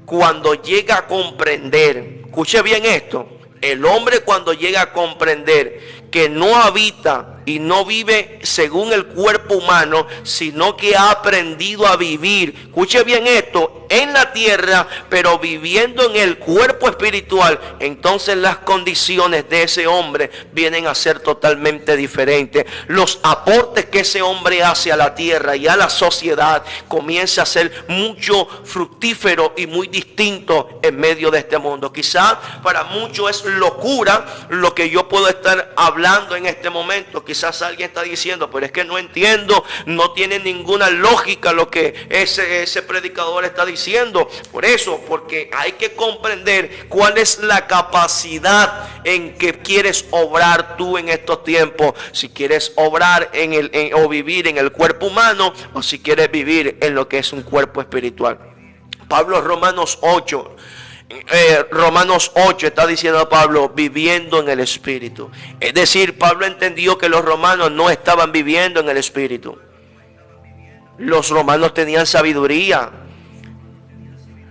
cuando llega a comprender, escuche bien esto, el hombre cuando llega a comprender que no habita y no vive según el cuerpo humano, sino que ha aprendido a vivir, escuche bien esto, en la tierra, pero viviendo en el cuerpo espiritual, entonces las condiciones de ese hombre vienen a ser totalmente diferentes. Los aportes que ese hombre hace a la tierra y a la sociedad comienza a ser mucho fructífero y muy distinto en medio de este mundo. Quizá para muchos es locura lo que yo puedo estar hablando en este momento. Quizás alguien está diciendo, pero es que no entiendo, no tiene ninguna lógica lo que ese predicador está diciendo. Por eso, porque hay que comprender cuál es la capacidad en que quieres obrar tú en estos tiempos. Si quieres obrar o vivir en el cuerpo humano, o si quieres vivir en lo que es un cuerpo espiritual. Pablo, Romanos 8 está diciendo Pablo, viviendo en el Espíritu. Es decir, Pablo entendió que los romanos no estaban viviendo en el Espíritu. Los romanos tenían sabiduría.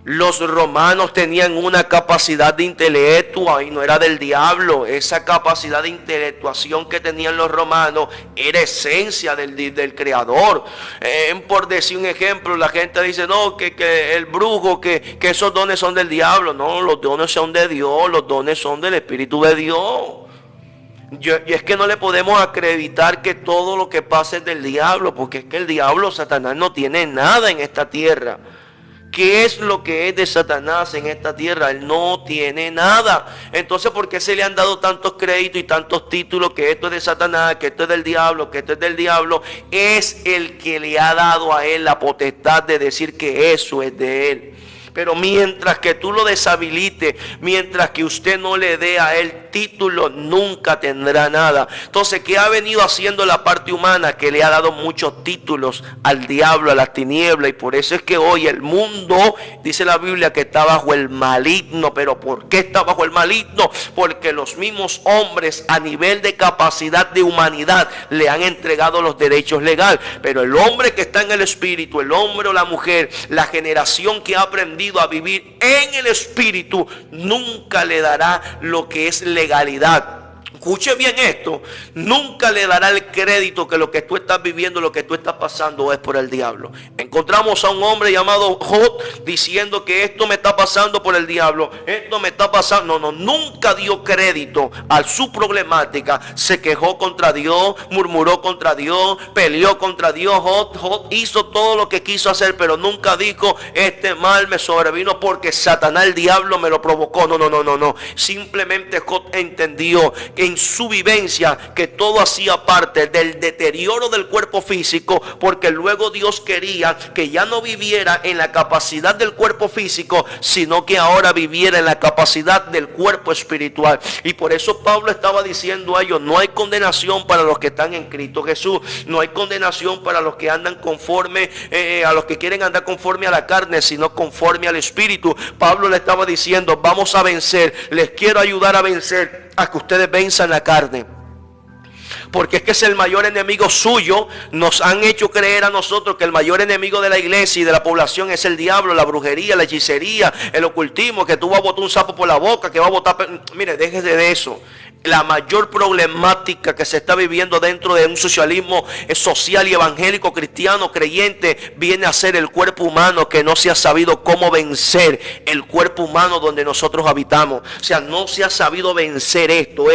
Los romanos tenían una capacidad de intelecto, y no era del diablo. Esa capacidad de intelectuación que tenían los romanos era esencia del Creador. Por decir un ejemplo, la gente dice, no, que el brujo, que esos dones son del diablo. No, los dones son de Dios, los dones son del Espíritu de Dios. Y es que no le podemos acreditar que todo lo que pasa es del diablo, porque es que el diablo, Satanás, no tiene nada en esta tierra. ¿Qué es lo que es de Satanás en esta tierra? Él no tiene nada. Entonces, ¿por qué se le han dado tantos créditos y tantos títulos? Que esto es de Satanás, que esto es del diablo, que esto es del diablo. Es el que le ha dado a él la potestad de decir que eso es de él. Pero mientras que tú lo deshabilites, mientras que usted no le dé a él título, nunca tendrá nada. Entonces, ¿qué ha venido haciendo la parte humana? Que le ha dado muchos títulos al diablo, a las tinieblas. Y por eso es que hoy el mundo, dice la Biblia, que está bajo el maligno. ¿Pero por qué está bajo el maligno? Porque los mismos hombres, a nivel de capacidad de humanidad, le han entregado los derechos legales. Pero el hombre que está en el Espíritu, el hombre o la mujer, la generación que ha aprendido a vivir en el Espíritu, nunca le dará lo que es legalidad. Escuche bien esto, nunca le dará el crédito que lo que tú estás viviendo, lo que tú estás pasando es por el diablo. Encontramos a un hombre llamado Job diciendo que esto me está pasando por el diablo, esto me está pasando. No, nunca dio crédito a su problemática. Se quejó contra Dios, murmuró contra Dios, peleó contra Dios. Job hizo todo lo que quiso hacer, pero nunca dijo, este mal me sobrevino porque Satanás, el diablo, me lo provocó. No. Simplemente Job entendió que en su vivencia que todo hacía parte del deterioro del cuerpo físico, porque luego Dios quería que ya no viviera en la capacidad del cuerpo físico, sino que ahora viviera en la capacidad del cuerpo espiritual. Y por eso Pablo estaba diciendo a ellos, no hay condenación para los que están en Cristo Jesús, no hay condenación para los que andan conforme a los que quieren andar conforme a la carne, sino conforme al Espíritu. Pablo le estaba diciendo, vamos a vencer, les quiero ayudar a vencer, a que ustedes venzan la carne, porque es que es el mayor enemigo suyo. Nos han hecho creer a nosotros que el mayor enemigo de la iglesia y de la población es el diablo, la brujería, la hechicería, el ocultismo, que tú vas a botar un sapo por la boca, que va a botar... Mire, déjese de eso. La mayor problemática que se está viviendo dentro de un socialismo social y evangélico cristiano creyente viene a ser el cuerpo humano, que no se ha sabido cómo vencer el cuerpo humano donde nosotros habitamos. O sea, no se ha sabido vencer esto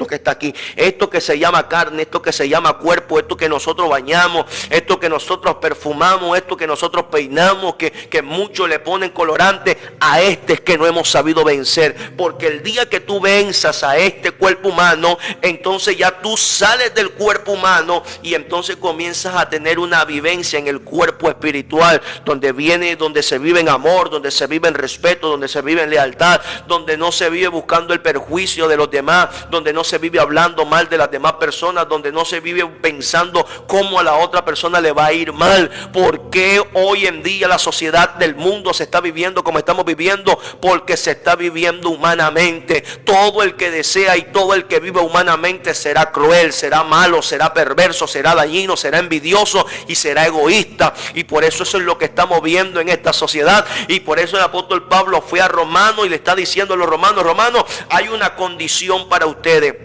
que está aquí, esto que se llama carne, esto que se llama cuerpo, esto que nosotros bañamos, esto que nosotros perfumamos, esto que nosotros peinamos, que muchos le ponen colorante. A este es que no hemos sabido vencer, porque el día que tú venzas a este cuerpo humano, entonces ya tú sales del cuerpo humano y entonces comienzas a tener una vivencia en el cuerpo espiritual, donde se vive en amor, donde se vive en respeto, donde se vive en lealtad, donde no se vive buscando el perjuicio de los demás, donde no se vive hablando mal de las demás personas, donde no se vive pensando cómo a la otra persona le va a ir mal. ¿Por qué hoy en día la sociedad del mundo se está viviendo como estamos viviendo? Porque se está viviendo humanamente. Todo el que desea vivirá, y todo el que vive humanamente será cruel, será malo, será perverso, será dañino, será envidioso y será egoísta. Y por eso es lo que estamos viendo en esta sociedad. Y por eso el apóstol Pablo fue a Romanos y le está diciendo a los romanos: Romanos, hay una condición para ustedes.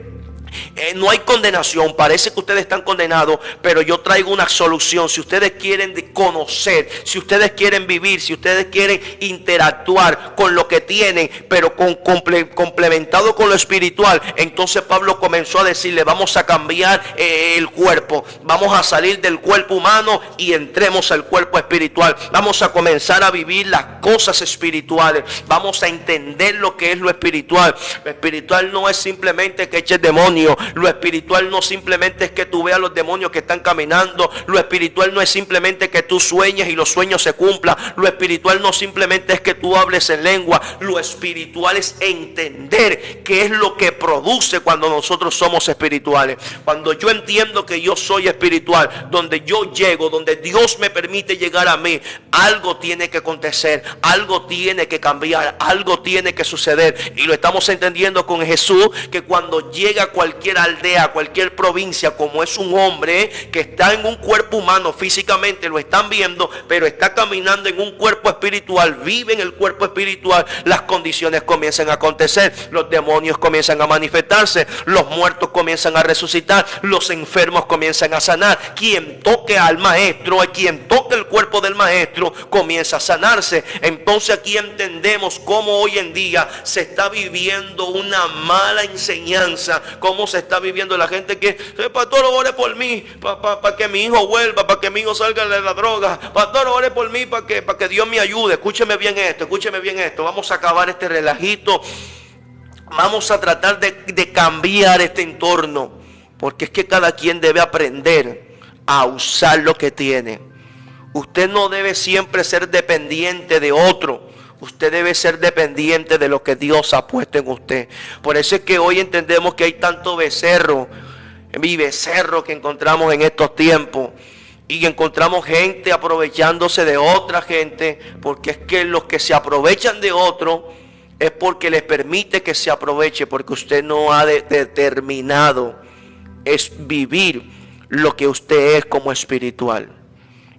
No hay condenación, parece que ustedes están condenados, pero yo traigo una solución. Si ustedes quieren conocer, si ustedes quieren vivir, si ustedes quieren interactuar con lo que tienen, pero complementado con lo espiritual, entonces Pablo comenzó a decirle: vamos a cambiar el cuerpo, vamos a salir del cuerpo humano y entremos al cuerpo espiritual. Vamos a comenzar a vivir las cosas espirituales, vamos a entender lo que es lo espiritual. Lo espiritual no es simplemente que eches demonios. Lo espiritual no simplemente es que tú veas los demonios que están caminando. Lo espiritual no es simplemente que tú sueñes y los sueños se cumplan. Lo espiritual no simplemente es que tú hables en lengua. Lo espiritual es entender qué es lo que produce cuando nosotros somos espirituales. Cuando yo entiendo que yo soy espiritual, donde yo llego, donde Dios me permite llegar a mí, algo tiene que acontecer, algo tiene que cambiar, algo tiene que suceder. Y lo estamos entendiendo con Jesús, que cuando llega a cualquier aldea, cualquier provincia, como es un hombre que está en un cuerpo humano, físicamente lo están viendo, pero está caminando en un cuerpo espiritual, vive en el cuerpo espiritual, las condiciones comienzan a acontecer, los demonios comienzan a manifestarse, los muertos comienzan a resucitar, los enfermos comienzan a sanar. Quien toque al maestro, quien toque el cuerpo del maestro, comienza a sanarse. Entonces aquí entendemos cómo hoy en día se está viviendo una mala enseñanza, cómo se está viviendo la gente que: pastor, ore por mí, para que mi hijo vuelva, para que mi hijo salga de la droga. Pastor, ore por mí para que Dios me ayude. Escúcheme bien esto. Vamos a acabar este relajito. Vamos a tratar de cambiar este entorno, porque es que cada quien debe aprender a usar lo que tiene. Usted no debe siempre ser dependiente de otro. Usted debe ser dependiente de lo que Dios ha puesto en usted. Por eso es que hoy entendemos que hay tanto becerro que encontramos en estos tiempos. Y encontramos gente aprovechándose de otra gente. Porque es que los que se aprovechan de otro es porque les permite que se aproveche. Porque usted no ha determinado es vivir lo que usted es como espiritual.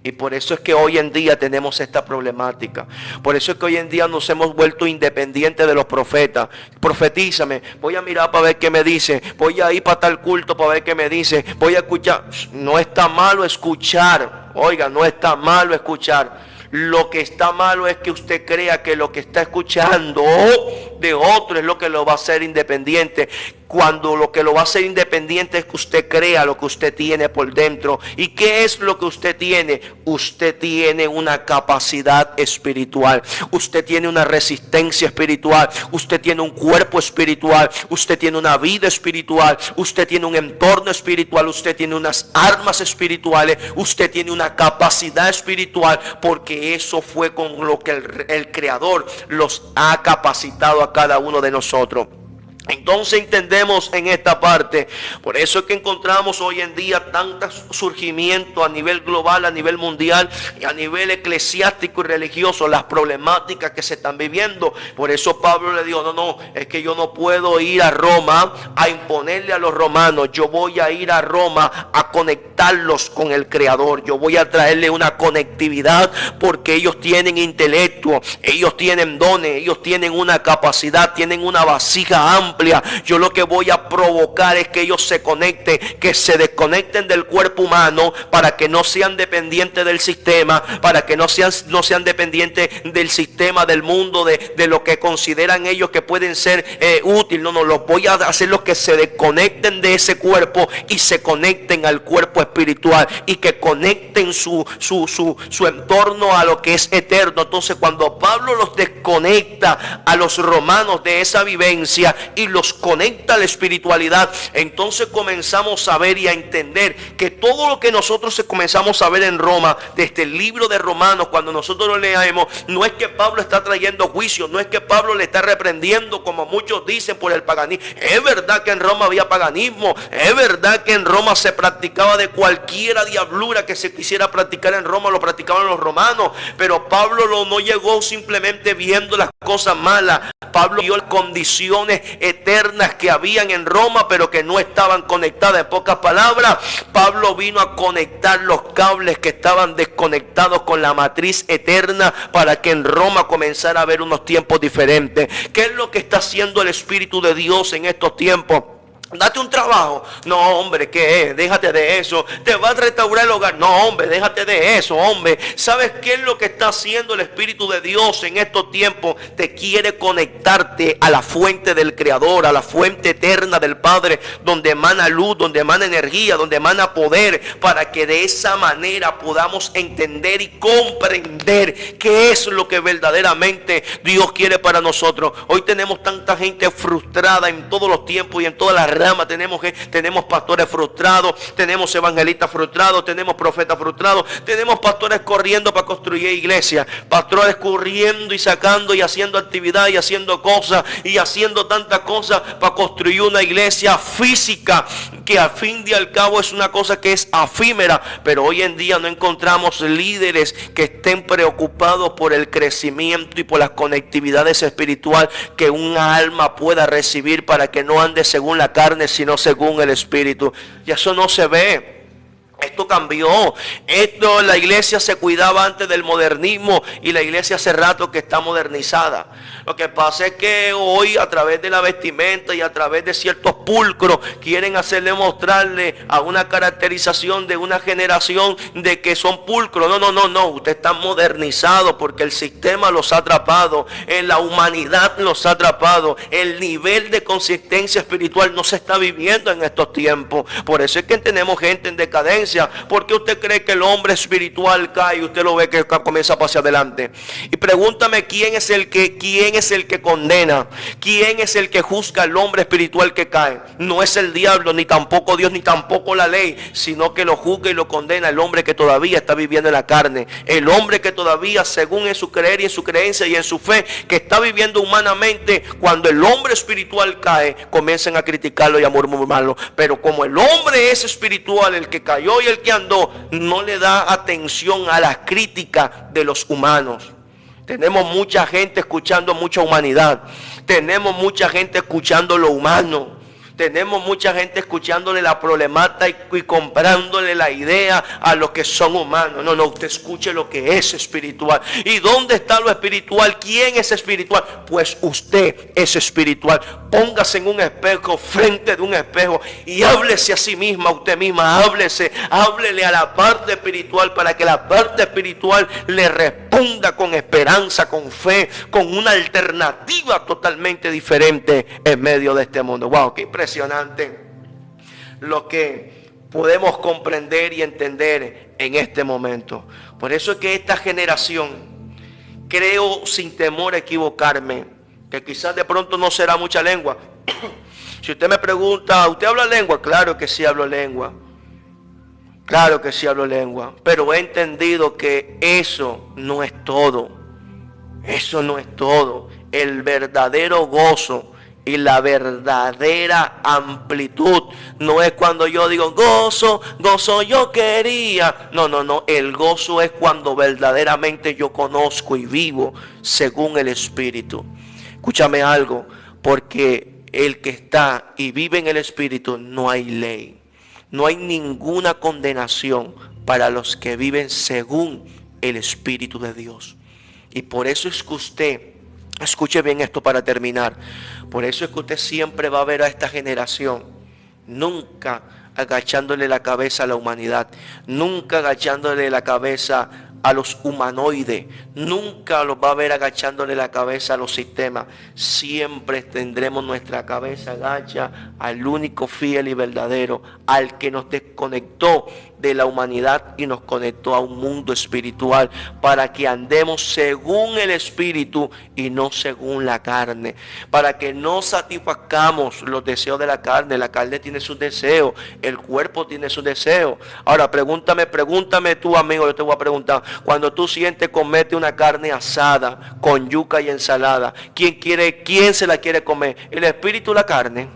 Y por eso es que hoy en día tenemos esta problemática. Por eso es que hoy en día nos hemos vuelto independientes de los profetas. Profetízame, voy a mirar para ver qué me dice. Voy a ir para tal culto para ver qué me dice. Voy a escuchar. No está malo escuchar. Oiga, no está malo escuchar. Lo que está malo es que usted crea que lo que está escuchando de otro es lo que lo va a hacer independiente. Cuando lo que lo va a hacer independiente es que usted crea lo que usted tiene por dentro. ¿Y qué es lo que usted tiene? Usted tiene una capacidad espiritual. Usted tiene una resistencia espiritual. Usted tiene un cuerpo espiritual. Usted tiene una vida espiritual. Usted tiene un entorno espiritual. Usted tiene unas armas espirituales. Usted tiene una capacidad espiritual, porque eso fue con lo que el Creador los ha capacitado a cada uno de nosotros. Entonces entendemos en esta parte, por eso es que encontramos hoy en día tanto surgimiento a nivel global, a nivel mundial y a nivel eclesiástico y religioso, las problemáticas que se están viviendo. Por eso Pablo le dijo: no, es que yo no puedo ir a Roma a imponerle a los romanos, yo voy a ir a Roma a conectarlos con el Creador, yo voy a traerle una conectividad, porque ellos tienen intelecto, ellos tienen dones, ellos tienen una capacidad, tienen una vasija amplia. Yo lo que voy a provocar es que ellos se conecten, que se desconecten del cuerpo humano, para que no sean dependientes del sistema, para que no sean dependientes del sistema, del mundo, de lo que consideran ellos que pueden ser útil. No, los voy a hacer los que se desconecten de ese cuerpo y se conecten al cuerpo espiritual, y que conecten su entorno a lo que es eterno. Entonces, cuando Pablo los desconecta a los romanos de esa vivencia y los conecta a la espiritualidad, entonces comenzamos a ver y a entender que todo lo que nosotros comenzamos a ver en Roma, desde el libro de Romanos, cuando nosotros lo leemos, no es que Pablo está trayendo juicio, no es que Pablo le está reprendiendo, como muchos dicen, por el paganismo. Es verdad que en Roma había paganismo, es verdad que en Roma se practicaba de cualquiera diablura que se quisiera practicar en Roma, lo practicaban los romanos, pero Pablo no llegó simplemente viendo las cosas malas. Pablo vio las condiciones eternas que habían en Roma, pero que no estaban conectadas. En pocas palabras, Pablo vino a conectar los cables que estaban desconectados con la matriz eterna, para que en Roma comenzara a haber unos tiempos diferentes. ¿Qué es lo que está haciendo el Espíritu de Dios en estos tiempos? Date un trabajo. No, hombre, ¿qué es? Déjate de eso. Te vas a restaurar el hogar. No, hombre, déjate de eso, hombre. ¿Sabes qué es lo que está haciendo el Espíritu de Dios en estos tiempos? Te quiere conectarte a la fuente del Creador, a la fuente eterna del Padre, donde emana luz, donde emana energía, donde emana poder, para que de esa manera podamos entender y comprender qué es lo que verdaderamente Dios quiere para nosotros. Hoy tenemos tanta gente frustrada en todos los tiempos y en todas las rama. Tenemos pastores frustrados, tenemos evangelistas frustrados, tenemos profetas frustrados, tenemos pastores corriendo para construir iglesias, pastores corriendo y sacando y haciendo actividad y haciendo cosas y haciendo tantas cosas para construir una iglesia física, que al fin y al cabo es una cosa que es efímera. Pero hoy en día no encontramos líderes que estén preocupados por el crecimiento y por las conectividades espirituales que un alma pueda recibir, para que no ande según la carne, sino según el Espíritu. Y eso no se ve. Esto cambió. La iglesia se cuidaba antes del modernismo, y la iglesia hace rato que está modernizada. Lo que pasa es que hoy, a través de la vestimenta y a través de ciertos pulcros, quieren hacerle mostrarle a una caracterización de una generación de que son pulcros. No. Usted está modernizado porque el sistema los ha atrapado, en la humanidad los ha atrapado. El nivel de consistencia espiritual no se está viviendo en estos tiempos. Por eso es que tenemos gente en decadencia. ¿Por qué usted cree que el hombre espiritual cae y usted lo ve que comienza hacia adelante? Y pregúntame, ¿quién es el que condena? ¿Quién es el que juzga al hombre espiritual que cae? No es el diablo, ni tampoco Dios, ni tampoco la ley, sino que lo juzga y lo condena el hombre que todavía está viviendo en la carne. El hombre que todavía, según en su creer y en su creencia y en su fe, que está viviendo humanamente. Cuando el hombre espiritual cae, comienzan a criticarlo y a murmurarlo. Pero como el hombre es espiritual, el que cayó y el que andó, no le da atención a las críticas de los humanos. Tenemos mucha gente escuchando mucha humanidad. Tenemos mucha gente escuchando lo humano. Tenemos mucha gente escuchándole la problemática y comprándole la idea a los que son humanos. No, usted escuche lo que es espiritual. ¿Y dónde está lo espiritual? ¿Quién es espiritual? Pues usted es espiritual. Póngase en un espejo, frente de un espejo, y háblese a sí misma, a usted misma. Háblele a la parte espiritual, para que la parte espiritual le responda con esperanza, con fe, con una alternativa totalmente diferente en medio de este mundo. Wow, qué impresionante lo que podemos comprender y entender en este momento. Por eso es que esta generación, creo sin temor a equivocarme, que quizás de pronto no será mucha lengua. Si usted me pregunta, ¿usted habla lengua? Claro que sí hablo lengua. Claro que sí hablo lengua. Pero he entendido que eso no es todo. Eso no es todo. El verdadero gozo y la verdadera amplitud no es cuando yo digo gozo yo quería. No. El gozo es cuando verdaderamente yo conozco y vivo según el Espíritu. Escúchame algo, porque el que está y vive en el Espíritu, no hay ley, no hay ninguna condenación para los que viven según el Espíritu de Dios. Y por eso es que usted, escuche bien esto para terminar, por eso es que usted siempre va a ver a esta generación nunca agachándole la cabeza a la humanidad, nunca agachándole la cabeza a los humanoides, nunca los va a ver agachándole la cabeza a los sistemas. Siempre tendremos nuestra cabeza agacha al único fiel y verdadero, al que nos desconectó de la humanidad y nos conectó a un mundo espiritual, para que andemos según el Espíritu y no según la carne, para que no satisfazcamos los deseos de la carne. La carne tiene sus deseos, el cuerpo tiene sus deseos. Ahora pregúntame tú, amigo, yo te voy a preguntar, cuando tú sientes comerte una carne asada con yuca y ensalada, ¿quién se la quiere comer? ¿El espíritu o la carne?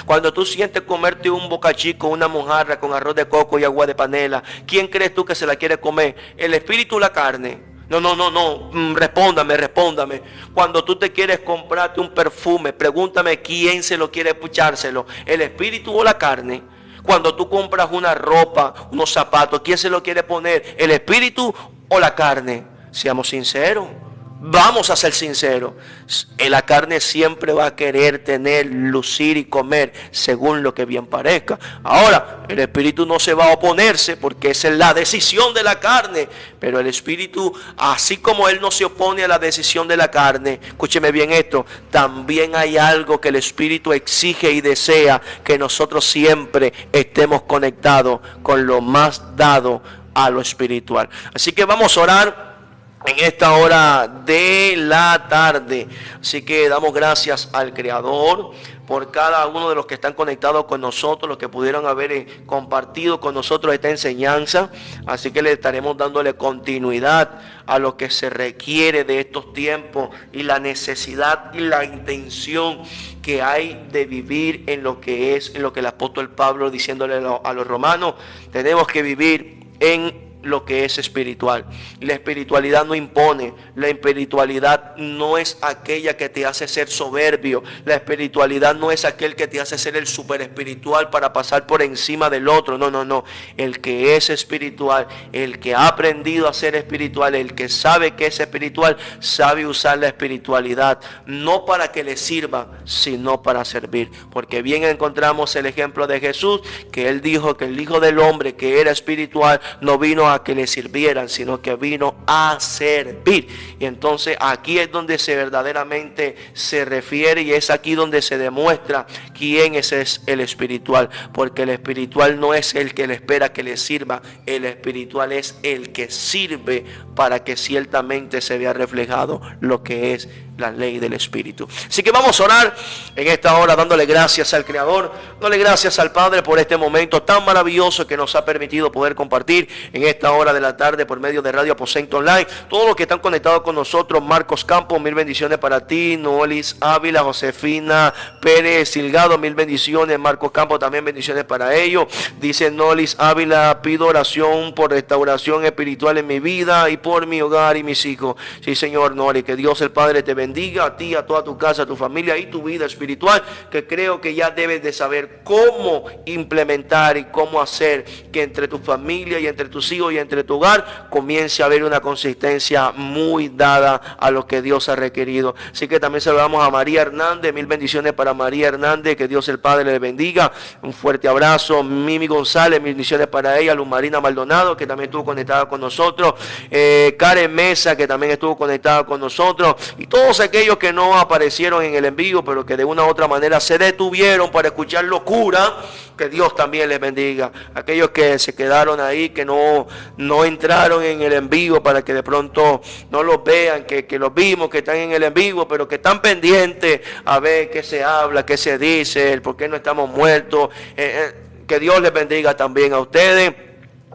Cuando tú sientes comerte un bocachico, una mojarra con arroz de coco y agua de panela, ¿quién crees tú que se la quiere comer? ¿El espíritu o la carne? No. Respóndame. Cuando tú te quieres comprarte un perfume, pregúntame quién se lo quiere echárselo, el espíritu o la carne. Cuando tú compras una ropa, unos zapatos, ¿quién se lo quiere poner? ¿El espíritu o la carne? Seamos sinceros. Vamos a ser sinceros. La carne siempre va a querer tener, lucir y comer según lo que bien parezca. Ahora, el espíritu no se va a oponerse porque esa es la decisión de la carne. Pero el espíritu, así como él no se opone a la decisión de la carne, escúcheme bien esto, también hay algo que el espíritu exige y desea, que nosotros siempre estemos conectados con lo más dado a lo espiritual. Así que vamos a orar en esta hora de la tarde. Así que damos gracias al Creador por cada uno de los que están conectados con nosotros, los que pudieron haber compartido con nosotros esta enseñanza. Así que le estaremos dándole continuidad a lo que se requiere de estos tiempos y la necesidad y la intención que hay de vivir en lo que el apóstol Pablo diciéndole a los romanos. Tenemos que vivir en lo que es espiritual. La espiritualidad no impone. La espiritualidad no es aquella que te hace ser soberbio. La espiritualidad no es aquel que te hace ser el super espiritual para pasar por encima del otro. No. El que es espiritual, el que ha aprendido a ser espiritual, el que sabe que es espiritual, sabe usar la espiritualidad no para que le sirva, sino para servir. Porque bien encontramos el ejemplo de Jesús, que él dijo que el Hijo del Hombre, que era espiritual, no vino a que le sirvieran, sino que vino a servir. Y entonces aquí es donde verdaderamente se refiere, y es aquí donde se demuestra quién es el espiritual. Porque el espiritual no es el que le espera que le sirva, el espiritual es el que sirve para que ciertamente se vea reflejado lo que es la ley del Espíritu. Así que vamos a orar en esta hora dándole gracias al Creador, dándole gracias al Padre por este momento tan maravilloso que nos ha permitido poder compartir en esta hora de la tarde por medio de Radio Aposento Online. Todos los que están conectados con nosotros: Marcos Campos, mil bendiciones para ti. Noelis Ávila, Josefina Pérez Silgado, mil bendiciones. Marcos Campos, también bendiciones para ellos. Dice Noelis Ávila: pido oración por restauración espiritual en mi vida y por mi hogar y mis hijos. Sí, Señor Noelis, que Dios el Padre te bendiga a ti, a toda tu casa, a tu familia y tu vida espiritual, que creo que ya debes de saber cómo implementar y cómo hacer que entre tu familia y entre tus hijos y entre tu hogar comience a haber una consistencia muy dada a lo que Dios ha requerido. Así que también saludamos a María Hernández, mil bendiciones para María Hernández, que Dios el Padre le bendiga, un fuerte abrazo. Mimi González, mil bendiciones para ella. Luz Marina Maldonado, que también estuvo conectada con nosotros. Karen Mesa, que también estuvo conectada con nosotros, y todos aquellos que no aparecieron en el envío, pero que de una u otra manera se detuvieron para escuchar locura, que Dios también les bendiga. Aquellos que se quedaron ahí, que no entraron en el envío para que de pronto no los vean, que los vimos, que están en el envío, pero que están pendientes a ver qué se habla, qué se dice, el por qué no estamos muertos. Que Dios les bendiga también a ustedes,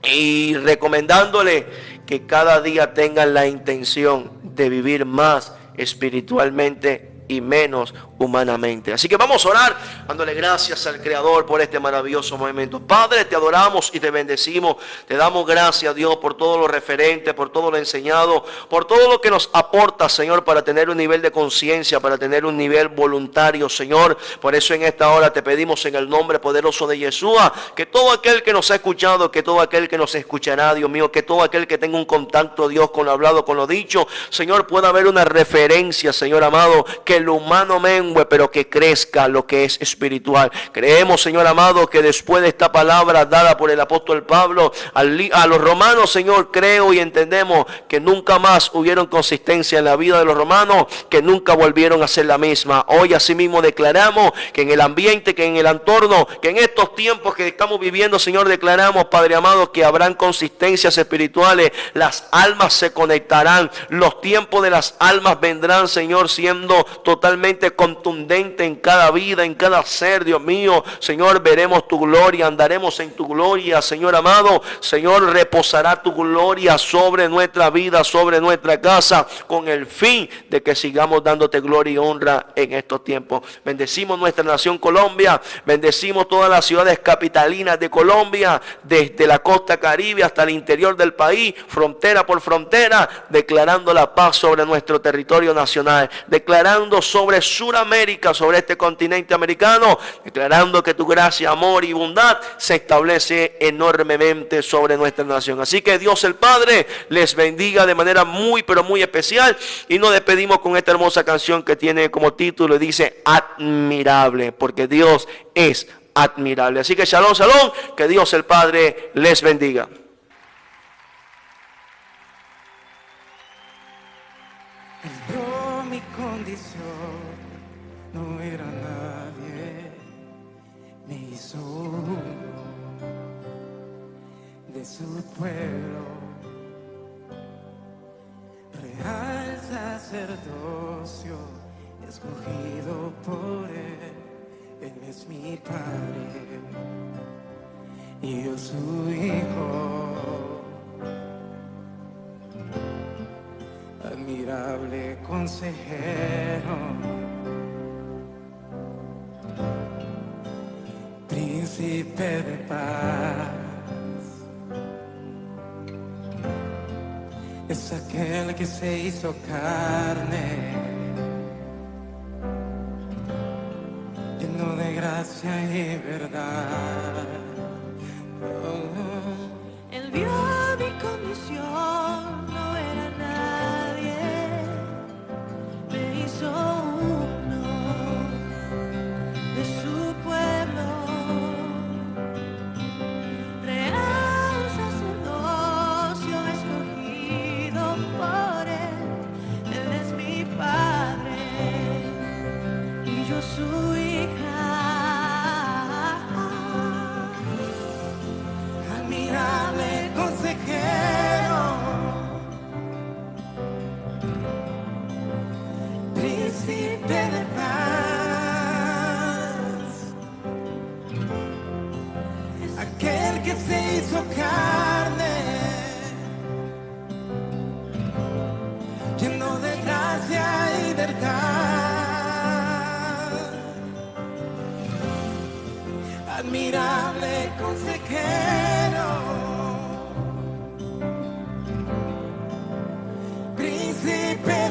y recomendándole que cada día tengan la intención de vivir más espiritualmente y menos humanamente. Así que vamos a orar dándole gracias al Creador por este maravilloso momento. Padre, te adoramos y te bendecimos. Te damos gracias, Dios, por todo lo referente, por todo lo enseñado, por todo lo que nos aporta, Señor, para tener un nivel de conciencia, para tener un nivel voluntario, Señor. Por eso en esta hora te pedimos en el nombre poderoso de Yeshua, que todo aquel que nos ha escuchado, que todo aquel que nos escuchará, Dios mío, que todo aquel que tenga un contacto, Dios, con lo hablado, con lo dicho, Señor, pueda haber una referencia, Señor amado, que lo humano mengue, pero que crezca lo que es espiritual. Creemos, Señor amado, que después de esta palabra dada por el apóstol Pablo a los romanos, Señor, creo y entendemos que nunca más hubieron consistencia en la vida de los romanos, que nunca volvieron a ser la misma. Hoy asimismo declaramos que en el ambiente, que en el entorno, que en estos tiempos que estamos viviendo, Señor, declaramos, Padre amado, que habrán consistencias espirituales, las almas se conectarán, los tiempos de las almas vendrán, Señor, siendo totalmente conectados contundente en cada vida, en cada ser, Dios mío. Señor, veremos tu gloria, andaremos en tu gloria, Señor amado. Señor, reposará tu gloria sobre nuestra vida, sobre nuestra casa, con el fin de que sigamos dándote gloria y honra en estos tiempos. Bendecimos nuestra nación Colombia, bendecimos todas las ciudades capitalinas de Colombia, desde la costa caribe hasta el interior del país, frontera por frontera, declarando la paz sobre nuestro territorio nacional, declarando sobre Sudamérica, sobre este continente americano, declarando que tu gracia, amor y bondad se establece enormemente sobre nuestra nación. Así que Dios el Padre les bendiga de manera muy pero muy especial, y nos despedimos con esta hermosa canción que tiene como título, dice admirable, porque Dios es admirable. Así que shalom, shalom, que Dios el Padre les bendiga. Vio mi condición, no era nadie, me hizo uno de su pueblo, real sacerdocio, escogido por él. Él es mi Padre y yo su Hijo. Admirable consejero, príncipe de paz, es aquel que se hizo carne, lleno de gracia y verdad. Él vio mi condición, no era nadie, me hizo uno de su pueblo, real sacerdocio escogido por él. Él es mi Padre y yo su hija. Admirable consejero, príncipe de paz, aquel que se hizo carne, lleno de gracia y verdad. Admirable consejero, príncipe